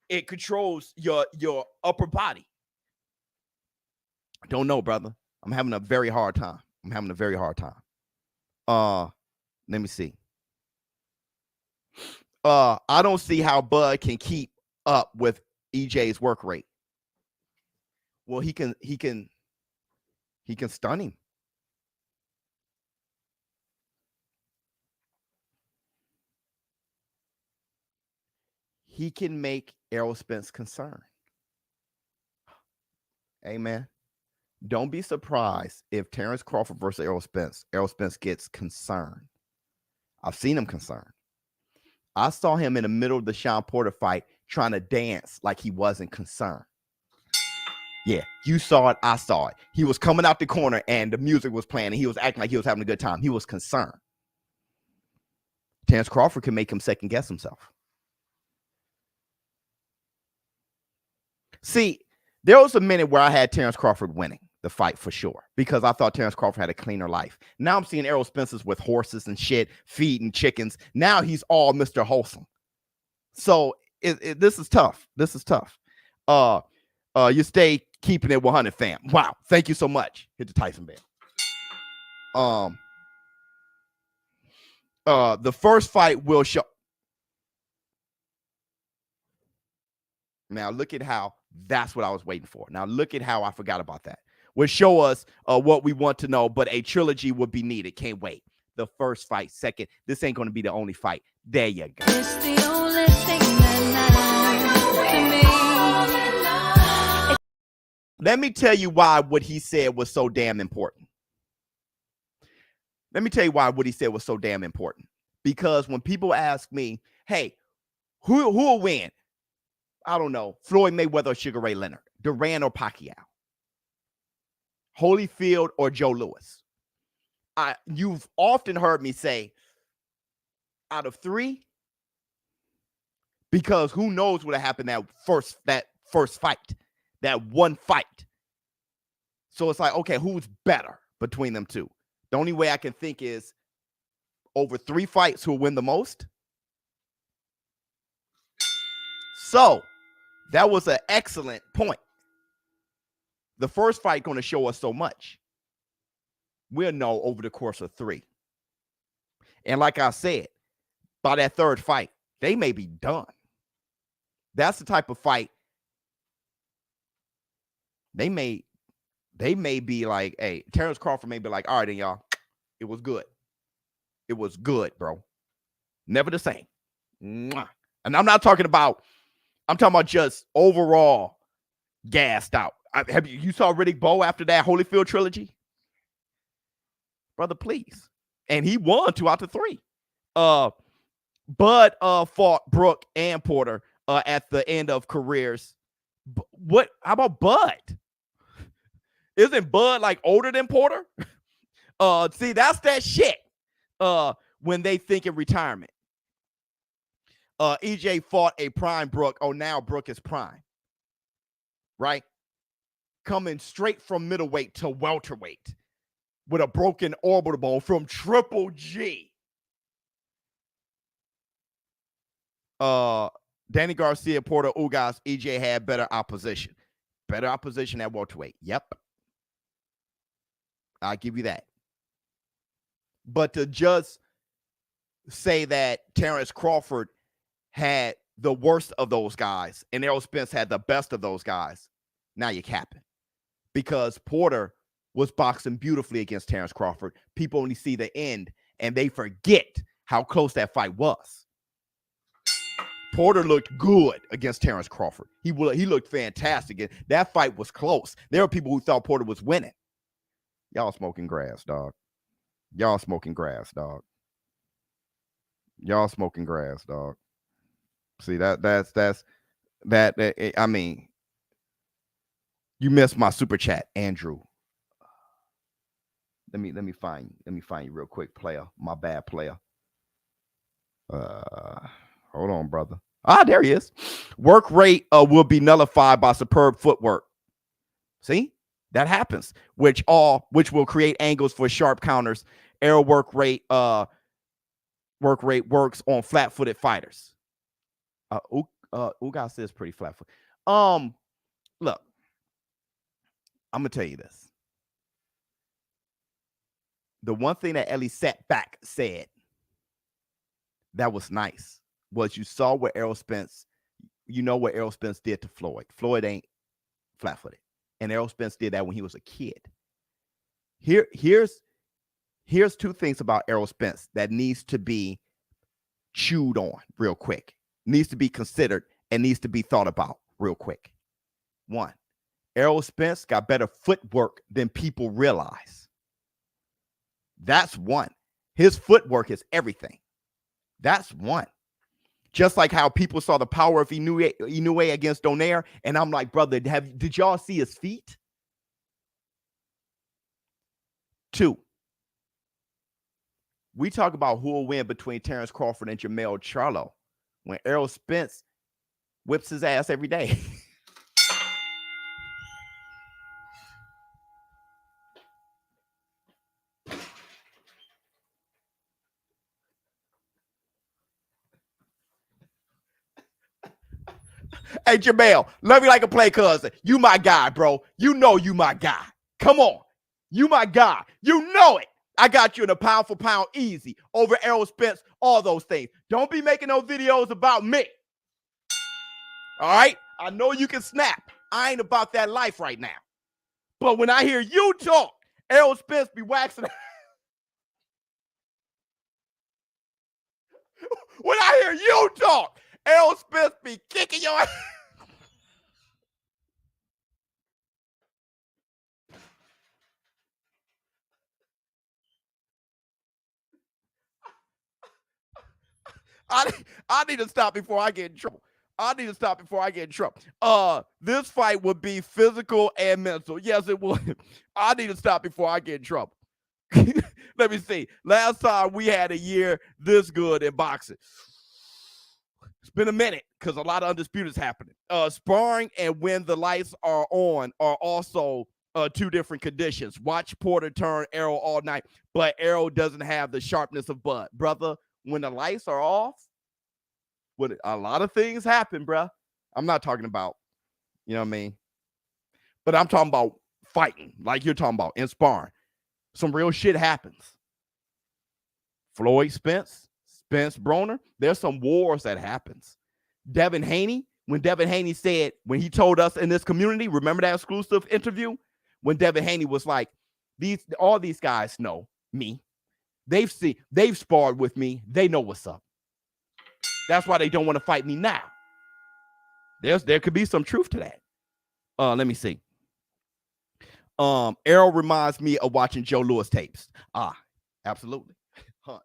it controls your upper body. I don't know, brother. I'm having a very hard time. Let me see. I don't see how Bud can keep up with EJ's work rate. Well, he can stun him. He can make Errol Spence concerned. Amen. Don't be surprised if Terrence Crawford versus Errol Spence gets concerned. I've seen him concerned. I saw him in the middle of the Sean Porter fight trying to dance like he wasn't concerned. Yeah, you saw it. I saw it. He was coming out the corner and the music was playing and he was acting like he was having a good time. He was concerned. Terrence Crawford can make him second guess himself. See, there was a minute where I had Terrence Crawford winning the fight for sure because I thought Terrence Crawford had a cleaner life. Now I'm seeing Errol Spence's with horses and shit, feeding chickens. Now he's all Mr. Wholesome. So this is tough. This is tough. You stay keeping it 100, fam. Wow, thank you so much. Hit the Tyson bell. The first fight will show. Now look at how that's what I was waiting for. Now look at how I forgot about that. Will show us what we want to know, but a trilogy would be needed. Can't wait. The first fight, second. This ain't going to be the only fight. There you go. It's the only thing that matters to me. Let me tell you why what he said was so damn important. Let me tell you why what he said was so damn important. Because when people ask me, hey, who will win? I don't know. Floyd Mayweather or Sugar Ray Leonard? Duran or Pacquiao? Holyfield or Joe Louis? You've often heard me say out of 3, because who knows what happened that first fight, that one fight. So it's like, okay, who's better between them two? The only way I can think is over 3 fights who will win the most. So that was an excellent point. The first fight going to show us so much. We'll know over the course of 3. And like I said, by that third fight, they may be done. That's the type of fight they may be like, hey, Terrence Crawford may be like, all right, then y'all, it was good. It was good, bro. Never the same. Mwah. And I'm talking about just overall gassed out. You saw Riddick Bowe after that Holyfield trilogy? Brother, please. And he won 2 out of 3. Bud fought Brooke and Porter at the end of careers. How about Bud? Isn't Bud like older than Porter? See, that's that shit. When they think in retirement. EJ fought a prime Brooke. Oh, now Brooke is prime. Right? Coming straight from middleweight to welterweight with a broken orbital bone from Triple G. Danny Garcia, Porter, Ugas, EJ had better opposition. Better opposition at welterweight. Yep. I'll give you that. But to just say that Terrence Crawford had the worst of those guys and Errol Spence had the best of those guys, now you're capping. Because Porter was boxing beautifully against Terrence Crawford. People only see the end and they forget how close that fight was. Porter looked good against Terrence Crawford. He looked fantastic. That fight was close. There were people who thought Porter was winning. Y'all smoking grass, dog. Y'all smoking grass, dog. Y'all smoking grass, dog. See, that's I mean, you missed my super chat, Andrew. Let me find you real quick, player. My bad, player. Hold on, brother. There he is. Work rate will be nullified by superb footwork. See? That happens, which will create angles for sharp counters. Arrow work rate works on flat-footed fighters. Ugas is pretty flat-footed. Look, I'm gonna tell you this. The one thing that Ellie sat back said that was nice was you saw what Errol Spence, you know what Errol Spence did to Floyd. Floyd ain't flat-footed. And Errol Spence did that when he was a kid. Here's 2 things about Errol Spence that needs to be chewed on real quick. Needs to be considered and needs to be thought about real quick. 1, Errol Spence got better footwork than people realize. That's 1. His footwork is everything. That's 1. Just like how people saw the power of Inoue against Donaire. And I'm like, brother, did y'all see his feet? 2, we talk about who will win between Terrence Crawford and Jermell Charlo when Errol Spence whips his ass every day. Hey, Jamel, love you like a play cousin. You my guy, bro. You know you my guy. Come on. You my guy. You know it. I got you in a pound for pound easy over Errol Spence, all those things. Don't be making no videos about me. All right? I know you can snap. I ain't about that life right now. But when I hear you talk, Errol Spence be waxing. When I hear you talk, Errol Spence be kicking your ass. I need to stop before I get in trouble. This fight would be physical and mental. Yes, it would. I need to stop before I get in trouble. Let me see. Last time we had a year this good in boxing. It's been a minute because a lot of undisputeds happening. Sparring and when the lights are on are also two different conditions. Watch Porter turn Errol all night, but Errol doesn't have the sharpness of Bud. Brother, when the lights are off, when a lot of things happen, bruh. I'm not talking about, you know what I mean? But I'm talking about fighting, like you're talking about, in sparring. Some real shit happens. Floyd Spence Broner, there's some wars that happens. Devin Haney, when he told us in this community, remember that exclusive interview? When Devin Haney was like, all these guys know me. They've sparred with me. They know what's up. That's why they don't want to fight me now. There could be some truth to that. Let me see. Errol reminds me of watching Joe Louis tapes. Absolutely.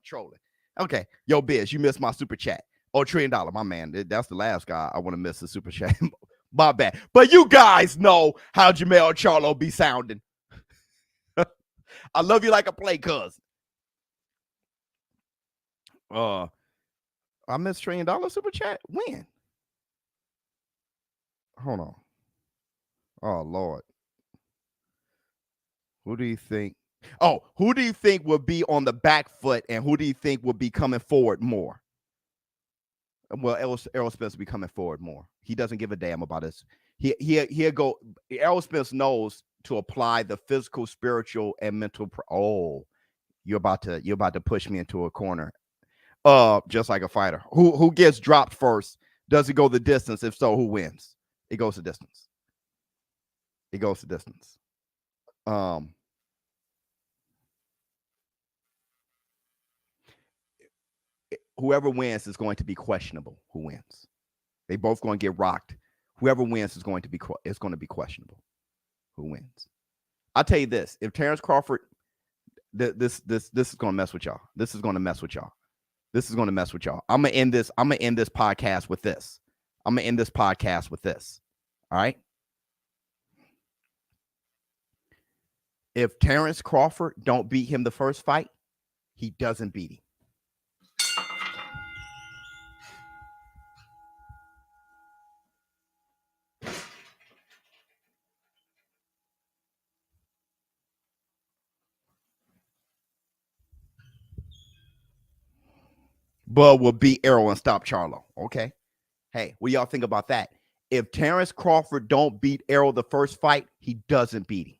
Trolling. Okay. Yo, Biz, you missed my super chat. Oh, $1 trillion, my man. That's the last guy I want to miss the super chat. My bad. But you guys know how Jamel Charlo be sounding. I love you like a play cousin. I missed $1 trillion super chat. When? Hold on. Oh, Lord. Who do you think will be on the back foot, and who do you think will be coming forward more? Well, Errol Spence will be coming forward more. He doesn't give a damn about this. He'll go. Errol Spence knows to apply the physical, spiritual, and mental. You're about to push me into a corner. Just like a fighter. Who gets dropped first? Does it go the distance? If so, who wins? It goes the distance. Whoever wins is going to be questionable. Who wins? They both going to get rocked. Whoever wins is going to be questionable. Who wins? I'll tell you this: if Terrence Crawford, this is going to mess with y'all. I'm gonna end this podcast with this. All right. If Terrence Crawford don't beat him the first fight, he doesn't beat him. Bud will beat Errol and stop Charlo. Okay. Hey, what do y'all think about that? If Terrence Crawford don't beat Errol the first fight, he doesn't beat him.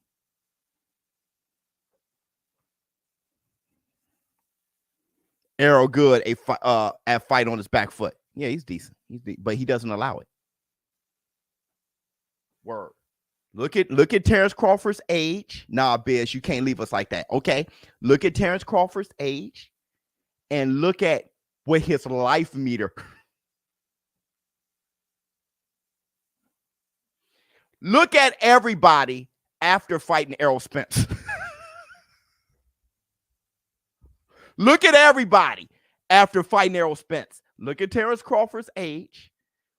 Errol good at fight on his back foot. Yeah, he's decent. But he doesn't allow it. Word. Look at Terrence Crawford's age. Nah, Biz, you can't leave us like that. Okay. Look at Terrence Crawford's age and look at what his life meter. Look at everybody after fighting Errol Spence. Look at everybody after fighting Errol Spence. Look at Terrence Crawford's age.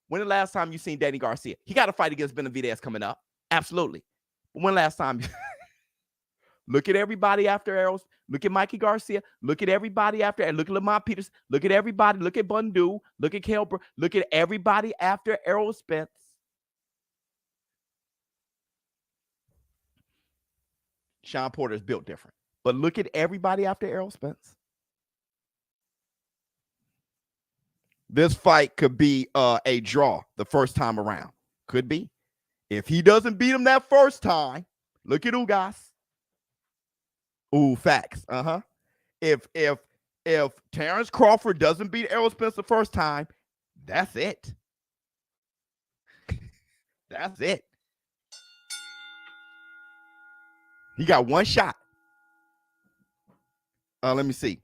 When the last time you seen Danny Garcia? He got a fight against Benavidez coming up. Absolutely. But when last time? Look at everybody after Errol. Look at Mikey Garcia. Look at everybody after. And look at Lamont Peters. Look at everybody. Look at Bundu. Look at Kelbr. Look at everybody after Errol Spence. Sean Porter is built different. But look at everybody after Errol Spence. This fight could be a draw the first time around. Could be. If he doesn't beat him that first time, look at Ugas. Ooh, facts. If Terrence Crawford doesn't beat Errol Spence the first time, that's it. That's it. He got one shot. Let me see.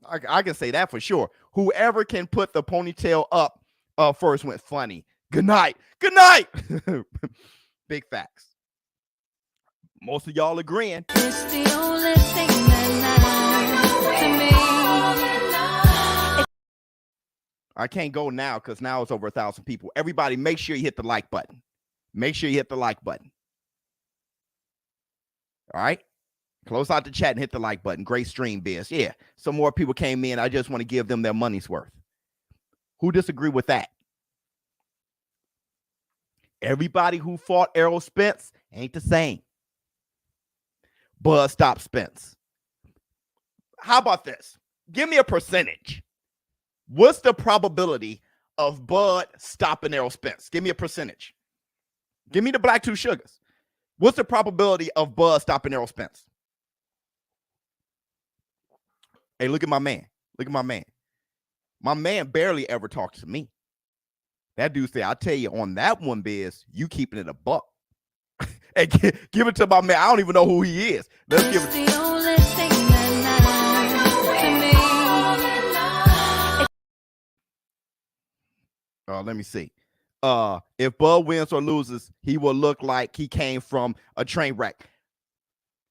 I can say that for sure. Whoever can put the ponytail up first went funny. Good night. Good night. Big facts. Most of y'all agreeing. It's the only thing that matters to me. I can't go now because now it's over 1,000 people. Everybody, make sure you hit the like button. Make sure you hit the like button. All right? Close out the chat and hit the like button. Great stream, Biz. Yeah, some more people came in. I just want to give them their money's worth. Who disagree with that? Everybody who fought Errol Spence ain't the same. Buzz stop Spence. How about this? Give me a percentage. What's the probability of Bud stopping Errol Spence? Give me a percentage. Give me the black two sugars. What's the probability of Bud stopping Errol Spence? Hey, look at my man. Look at my man. My man barely ever talks to me. That dude said, I'll tell you on that one, Biz, you keeping it a buck. Hey, give it to my man. I don't even know who he is. Let's give it. The only thing that matters to me. Let me see. If Bud wins or loses, he will look like he came from a train wreck.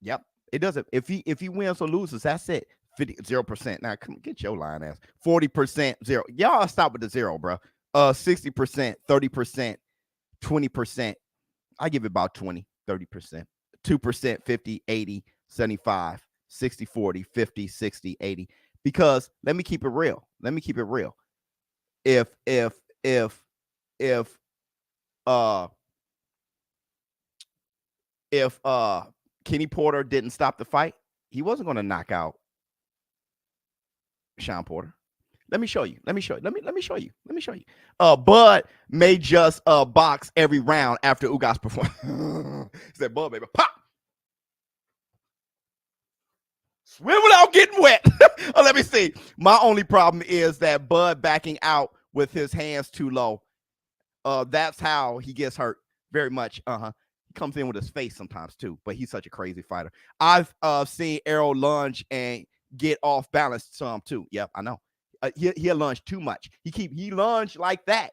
Yep. It doesn't. If he wins or loses, that's it. 0%. Now come get your line ass. 40%, 0. Y'all stop with the 0, bro. 60%, 30%, 20%. I give it about 20, 30%. 2%, 50, 80, 75, 60, 40, 50, 60, 80. Because let me keep it real. Let me keep it real. If Kenny Porter didn't stop the fight, he wasn't going to knock out Sean Porter. Let me show you. Let me show you. Let me show you. Let me show you. Bud may just box every round after Ugas performance. He said, Bud, baby, pop. Swim without getting wet. Let me see. My only problem is that Bud backing out with his hands too low. That's how he gets hurt very much. He comes in with his face sometimes too, but he's such a crazy fighter. I've seen Errol lunge and get off balance some too. Yep, I know. He'll lunge too much. He lunge like that.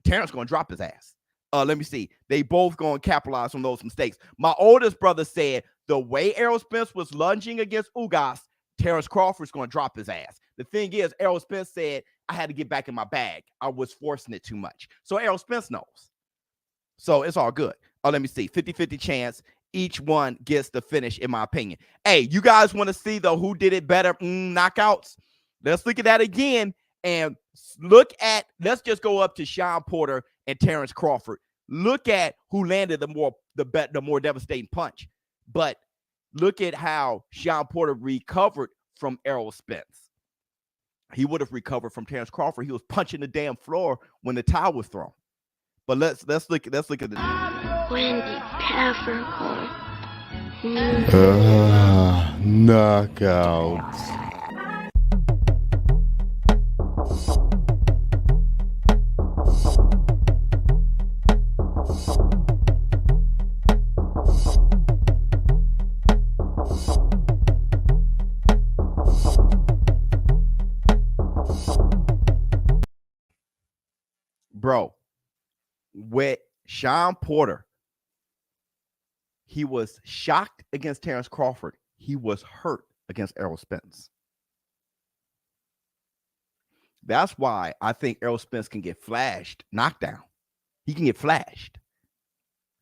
Terrence gonna drop his ass. Let me see. They both gonna capitalize on those mistakes. My oldest brother said the way Errol Spence was lunging against Ugas, Terrence Crawford's gonna drop his ass. The thing is, Errol Spence said, I had to get back in my bag. I was forcing it too much. So Errol Spence knows. So it's all good. Let me see. 50-50 chance. Each one gets the finish, in my opinion. Hey, you guys want to see the who did it better knockouts? Let's look at that again and let's just go up to Sean Porter and Terrence Crawford. Look at who landed the more devastating punch. But look at how Sean Porter recovered from Errol Spence. He would have recovered from Terrence Crawford. He was punching the damn floor when the towel was thrown. But let's look at the Wendy Peppercorn. Knockouts. bro. With Sean Porter, he was shocked against Terrence Crawford. He was hurt against Errol Spence. That's why I think Errol Spence can get flashed, knocked down. He can get flashed.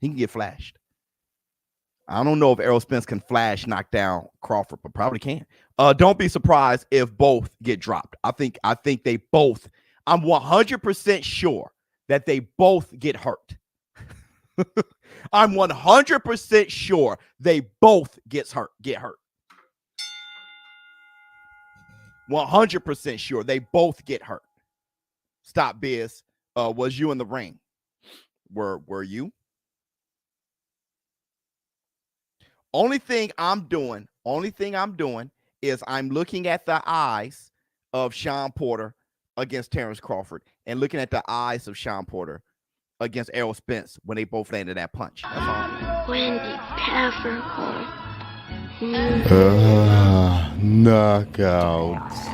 He can get flashed. I don't know if Errol Spence can flash, knock down Crawford, but probably can. Don't be surprised if both get dropped. I think they both. I'm 100% sure that they both get hurt. I'm 100% sure they both get hurt. 100% sure they both get hurt. Stop Biz. Was you in the ring? Were you? Only thing I'm doing is I'm looking at the eyes of Sean Porter against Terrence Crawford and looking at the eyes of Sean Porter against Errol Spence when they both landed that punch. That's all. Wendy Peppercorn. Knockouts.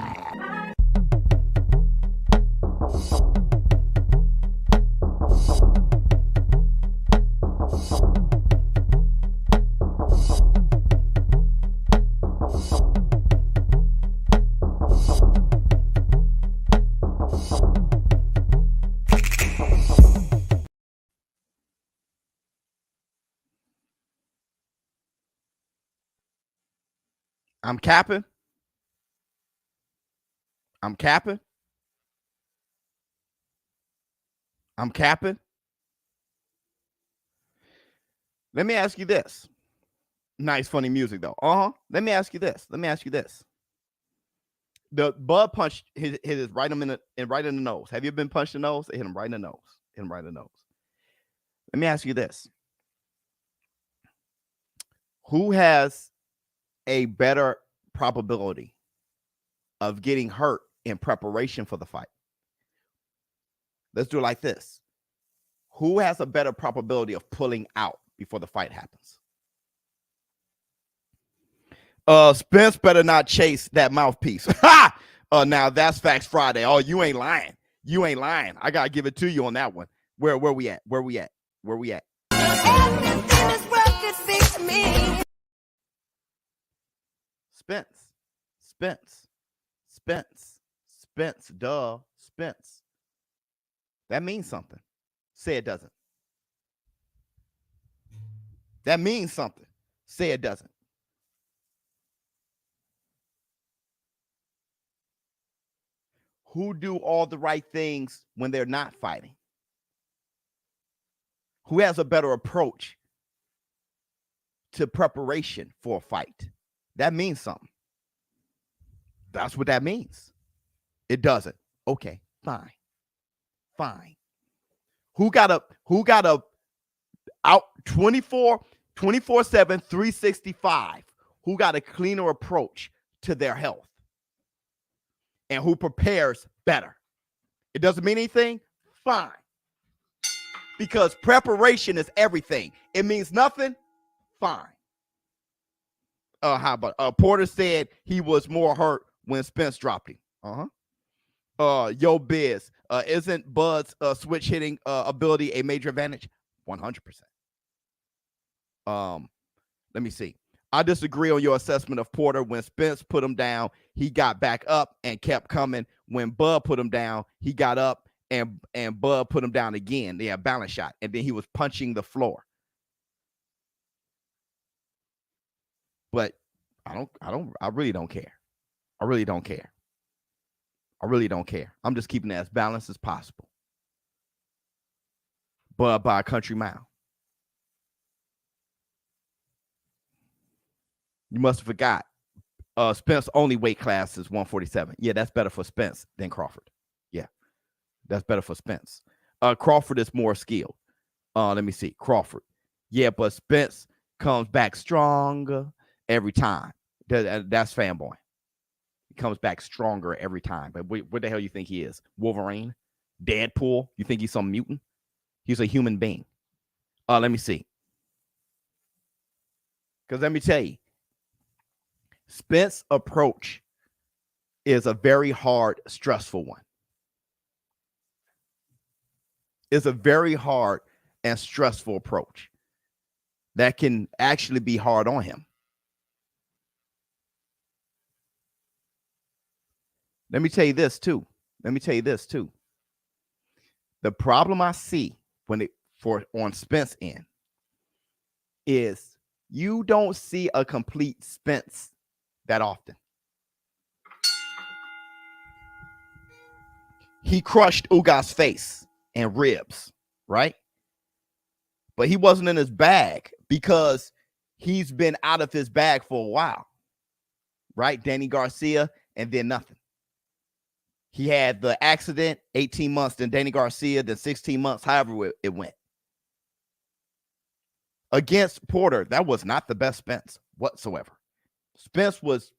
I'm capping. Let me ask you this. Nice, funny music, though. Let me ask you this. The Bud punch hit his right in the nose. Have you been punched in the nose? It hit him right in the nose. Let me ask you this. Who has a better probability of getting hurt in preparation for the fight? Let's do it like this. Who has a better probability of pulling out before the fight happens? Spence better not chase that mouthpiece. Ha! Now that's Facts Friday. Oh, you ain't lying. I gotta give it to you on that one. Where we at? Spence, duh, Spence. That means something. Say it doesn't. That means something. Say it doesn't. Who do all the right things when they're not fighting? Who has a better approach to preparation for a fight? That means something. That's what that means. It doesn't. Okay, fine. Who got a out 24/7, 365? Who got a cleaner approach to their health? And who prepares better? It doesn't mean anything? Fine. Because preparation is everything. It means nothing? Fine. How about Porter said he was more hurt when Spence dropped him. Yo Biz, isn't Bud's switch hitting ability a major advantage? 100%. Let me see. I disagree on your assessment of Porter. When Spence put him down, he got back up and kept coming. When Bud put him down, he got up and Bud put him down again. They had balance shot, and then he was punching the floor. But I really don't care. I really don't care. I'm just keeping it as balanced as possible. Bud by a country mile. You must have forgot. Spence only weight class is 147. Yeah, that's better for Spence than Crawford. Yeah, that's better for Spence. Crawford is more skilled. Let me see. Crawford. Yeah, but Spence comes back stronger every time. That's fanboy. He comes back stronger every time. But what the hell you think he is? Wolverine? Deadpool? You think he's some mutant? He's a human being. Let me see. Because let me tell you, Spence's approach is a very hard, stressful one. It's a very hard and stressful approach that can actually be hard on him. Let me tell you this too. The problem I see on Spence end is you don't see a complete Spence that often. He crushed Ugas' face and ribs, right? But he wasn't in his bag because he's been out of his bag for a while, right? Danny Garcia and then nothing. He had the accident, 18 months, then Danny Garcia, then 16 months, however it went. Against Porter, that was not the best Spence whatsoever. Spence was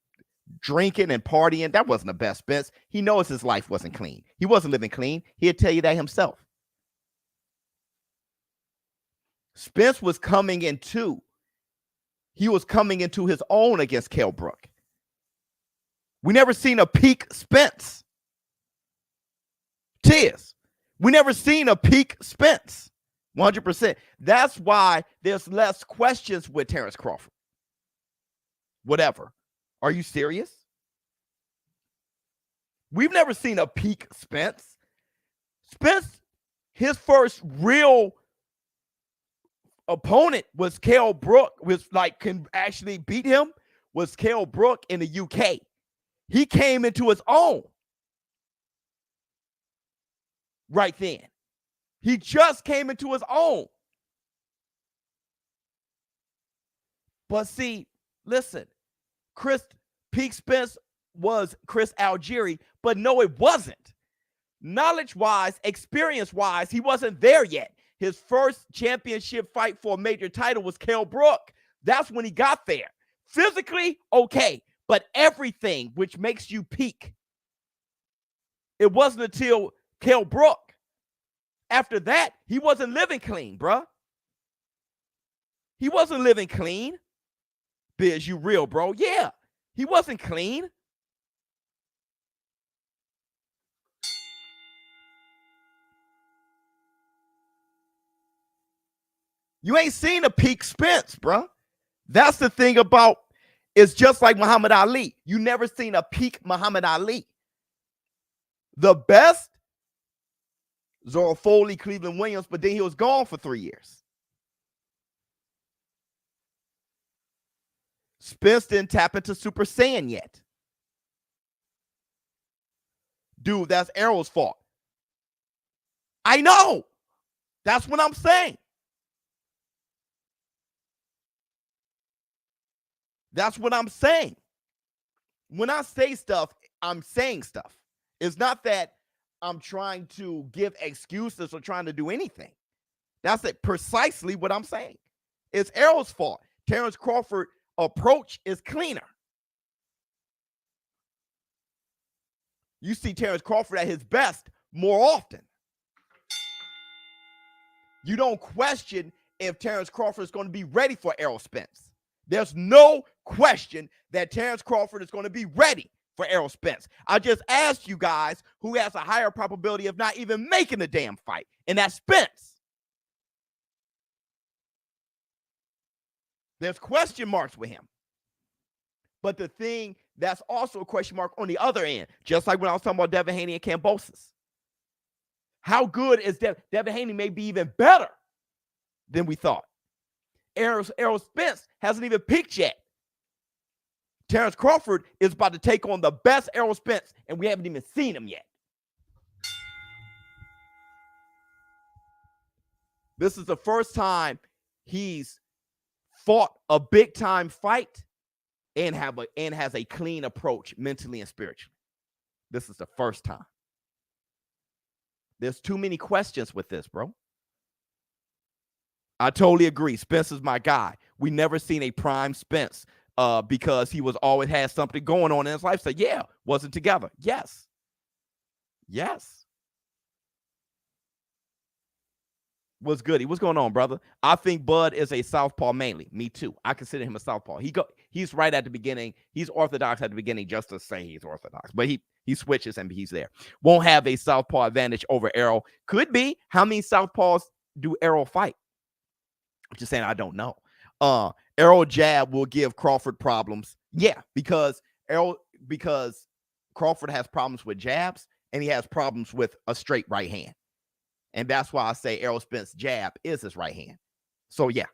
drinking and partying. That wasn't the best Spence. He knows his life wasn't clean. He wasn't living clean. He'll tell you that himself. Spence was coming into his own against Kell Brook. We never seen a peak Spence. Tiz. We never seen a peak Spence. 100%. That's why there's less questions with Terrence Crawford. Whatever. Are you serious? We've never seen a peak Spence. Spence, his first real opponent was Kell Brook, was like can actually beat him, was Kell Brook in the UK. He came into his own right then. He just came into his own. But see, listen, Peak Spence was Chris Algieri, but no, it wasn't. Knowledge-wise, experience-wise, he wasn't there yet. His first championship fight for a major title was Kell Brook. That's when he got there. Physically, okay, but everything which makes you peak, it wasn't until Kell Brook. After that, he wasn't living clean, bruh. He wasn't living clean. Biz, you real, bro? Yeah, he wasn't clean. You ain't seen a peak Spence, bruh. That's the thing about, it's just like Muhammad Ali. You never seen a peak Muhammad Ali. The best, Zora Foley, Cleveland Williams, but then he was gone for 3 years. Spence didn't tap into Super Saiyan yet. Dude, that's Errol's fault. I know. That's what I'm saying. That's what I'm saying. When I say stuff, I'm saying stuff. It's not that I'm trying to give excuses or trying to do anything. That's precisely what I'm saying. It's Errol's fault. Terrence Crawford approach is cleaner. You see Terrence Crawford at his best more often. You don't question if Terrence Crawford is going to be ready for Errol Spence. There's no question that Terrence Crawford is going to be ready for Errol Spence. I just asked you guys who has a higher probability of not even making the damn fight, and that's Spence. There's question marks with him. But the thing that's also a question mark on the other end, just like when I was talking about Devin Haney and Kambosos. How good is Devin Haney? May be even better than we thought. Errol Spence hasn't even peaked yet. Terrence Crawford is about to take on the best Errol Spence, and we haven't even seen him yet. This is the first time he's fought a big-time fight and has a clean approach mentally and spiritually. This is the first time. There's too many questions with this, bro. I totally agree. Spence is my guy. We never seen a prime Spence because he was always had something going on in his life. So yeah, wasn't together. Yes. Yes. What's good? What's going on, brother? I think Bud is a southpaw mainly. Me too. I consider him a southpaw. He's right at the beginning. He's orthodox at the beginning just to say he's orthodox. But he switches and he's there. Won't have a southpaw advantage over Errol. Could be. How many southpaws do Errol fight? I'm just saying I don't know. Errol jab will give Crawford problems. Yeah, because Crawford has problems with jabs and he has problems with a straight right hand. And that's why I say Errol Spence jab is his right hand. So yeah.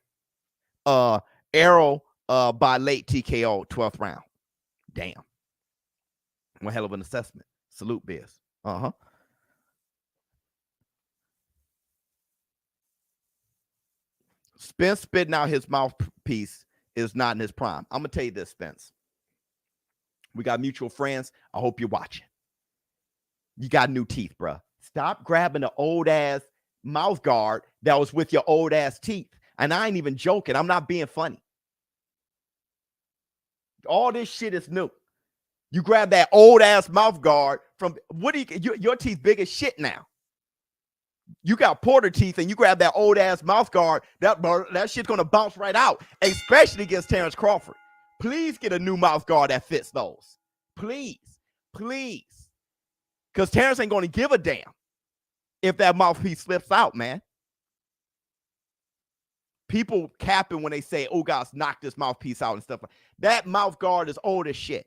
Errol by late TKO 12th round. Damn. One hell of an assessment. Salute, Biz. Uh-huh. Spence spitting out his mouthpiece is not in his prime. I'm going to tell you this, Spence. We got mutual friends. I hope you're watching. You got new teeth, bro. Stop grabbing the old ass mouth guard that was with your old ass teeth. And I ain't even joking. I'm not being funny. All this shit is new. You grab that old ass mouth guard from your teeth big as shit now. You got Porter teeth and you grab that old ass mouth guard, that shit's gonna bounce right out, especially against Terrence Crawford. Please get a new mouth guard that fits those. Please. Because Terrence ain't gonna give a damn if that mouthpiece slips out, man. People capping when they say, oh, guys, knock this mouthpiece out and stuff. That mouth guard is old as shit.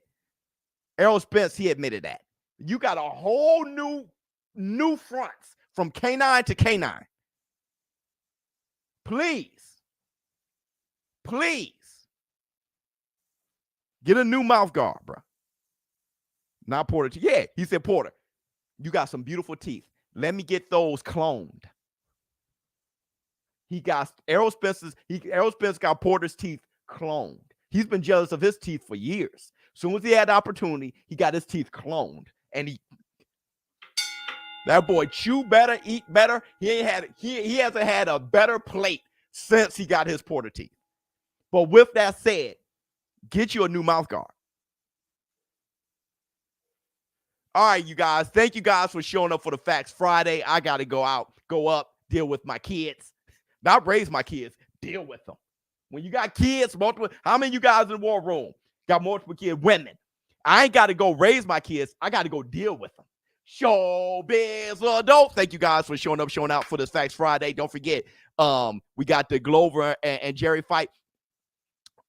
Errol Spence, he admitted that. You got a whole new fronts from K9 to K9. Please. Get a new mouth guard, bro. Not Porter. Yeah, he said, Porter, you got some beautiful teeth. Let me get those cloned. He got Errol Spence got Porter's teeth cloned. He's been jealous of his teeth for years. Soon as he had the opportunity, he got his teeth cloned. And that boy chew better, eat better. He hasn't had a better plate since he got his Porter teeth. But with that said, get you a new mouth guard. All right, you guys. Thank you guys for showing up for the Facts Friday. I got to go up, deal with my kids. Not raise my kids, deal with them. When you got kids, multiple, how many of you guys in the war room got multiple kids, women? I ain't got to go raise my kids. I got to go deal with them. ShowBizz Adults. Thank you guys for showing out for this Facts Friday. Don't forget, we got the Glover and Jerry fight,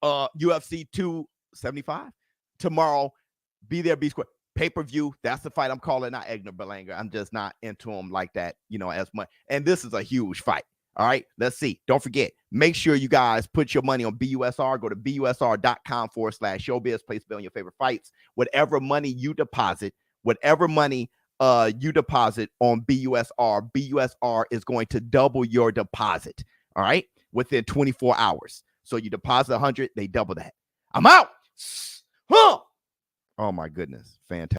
UFC 275 tomorrow. Be there, be square. Pay-per-view. That's the fight I'm calling, not Egner Berlanga. I'm just not into him like that, as much. And this is a huge fight. All right, let's see. Don't forget, make sure you guys put your money on BUSR. Go to busr.com/showbiz. Place bet on your favorite fights. Whatever money you deposit on BUSR, BUSR is going to double your deposit. All right, within 24 hours. So you deposit 100, they double that. I'm out. Huh. Oh my goodness, fantastic.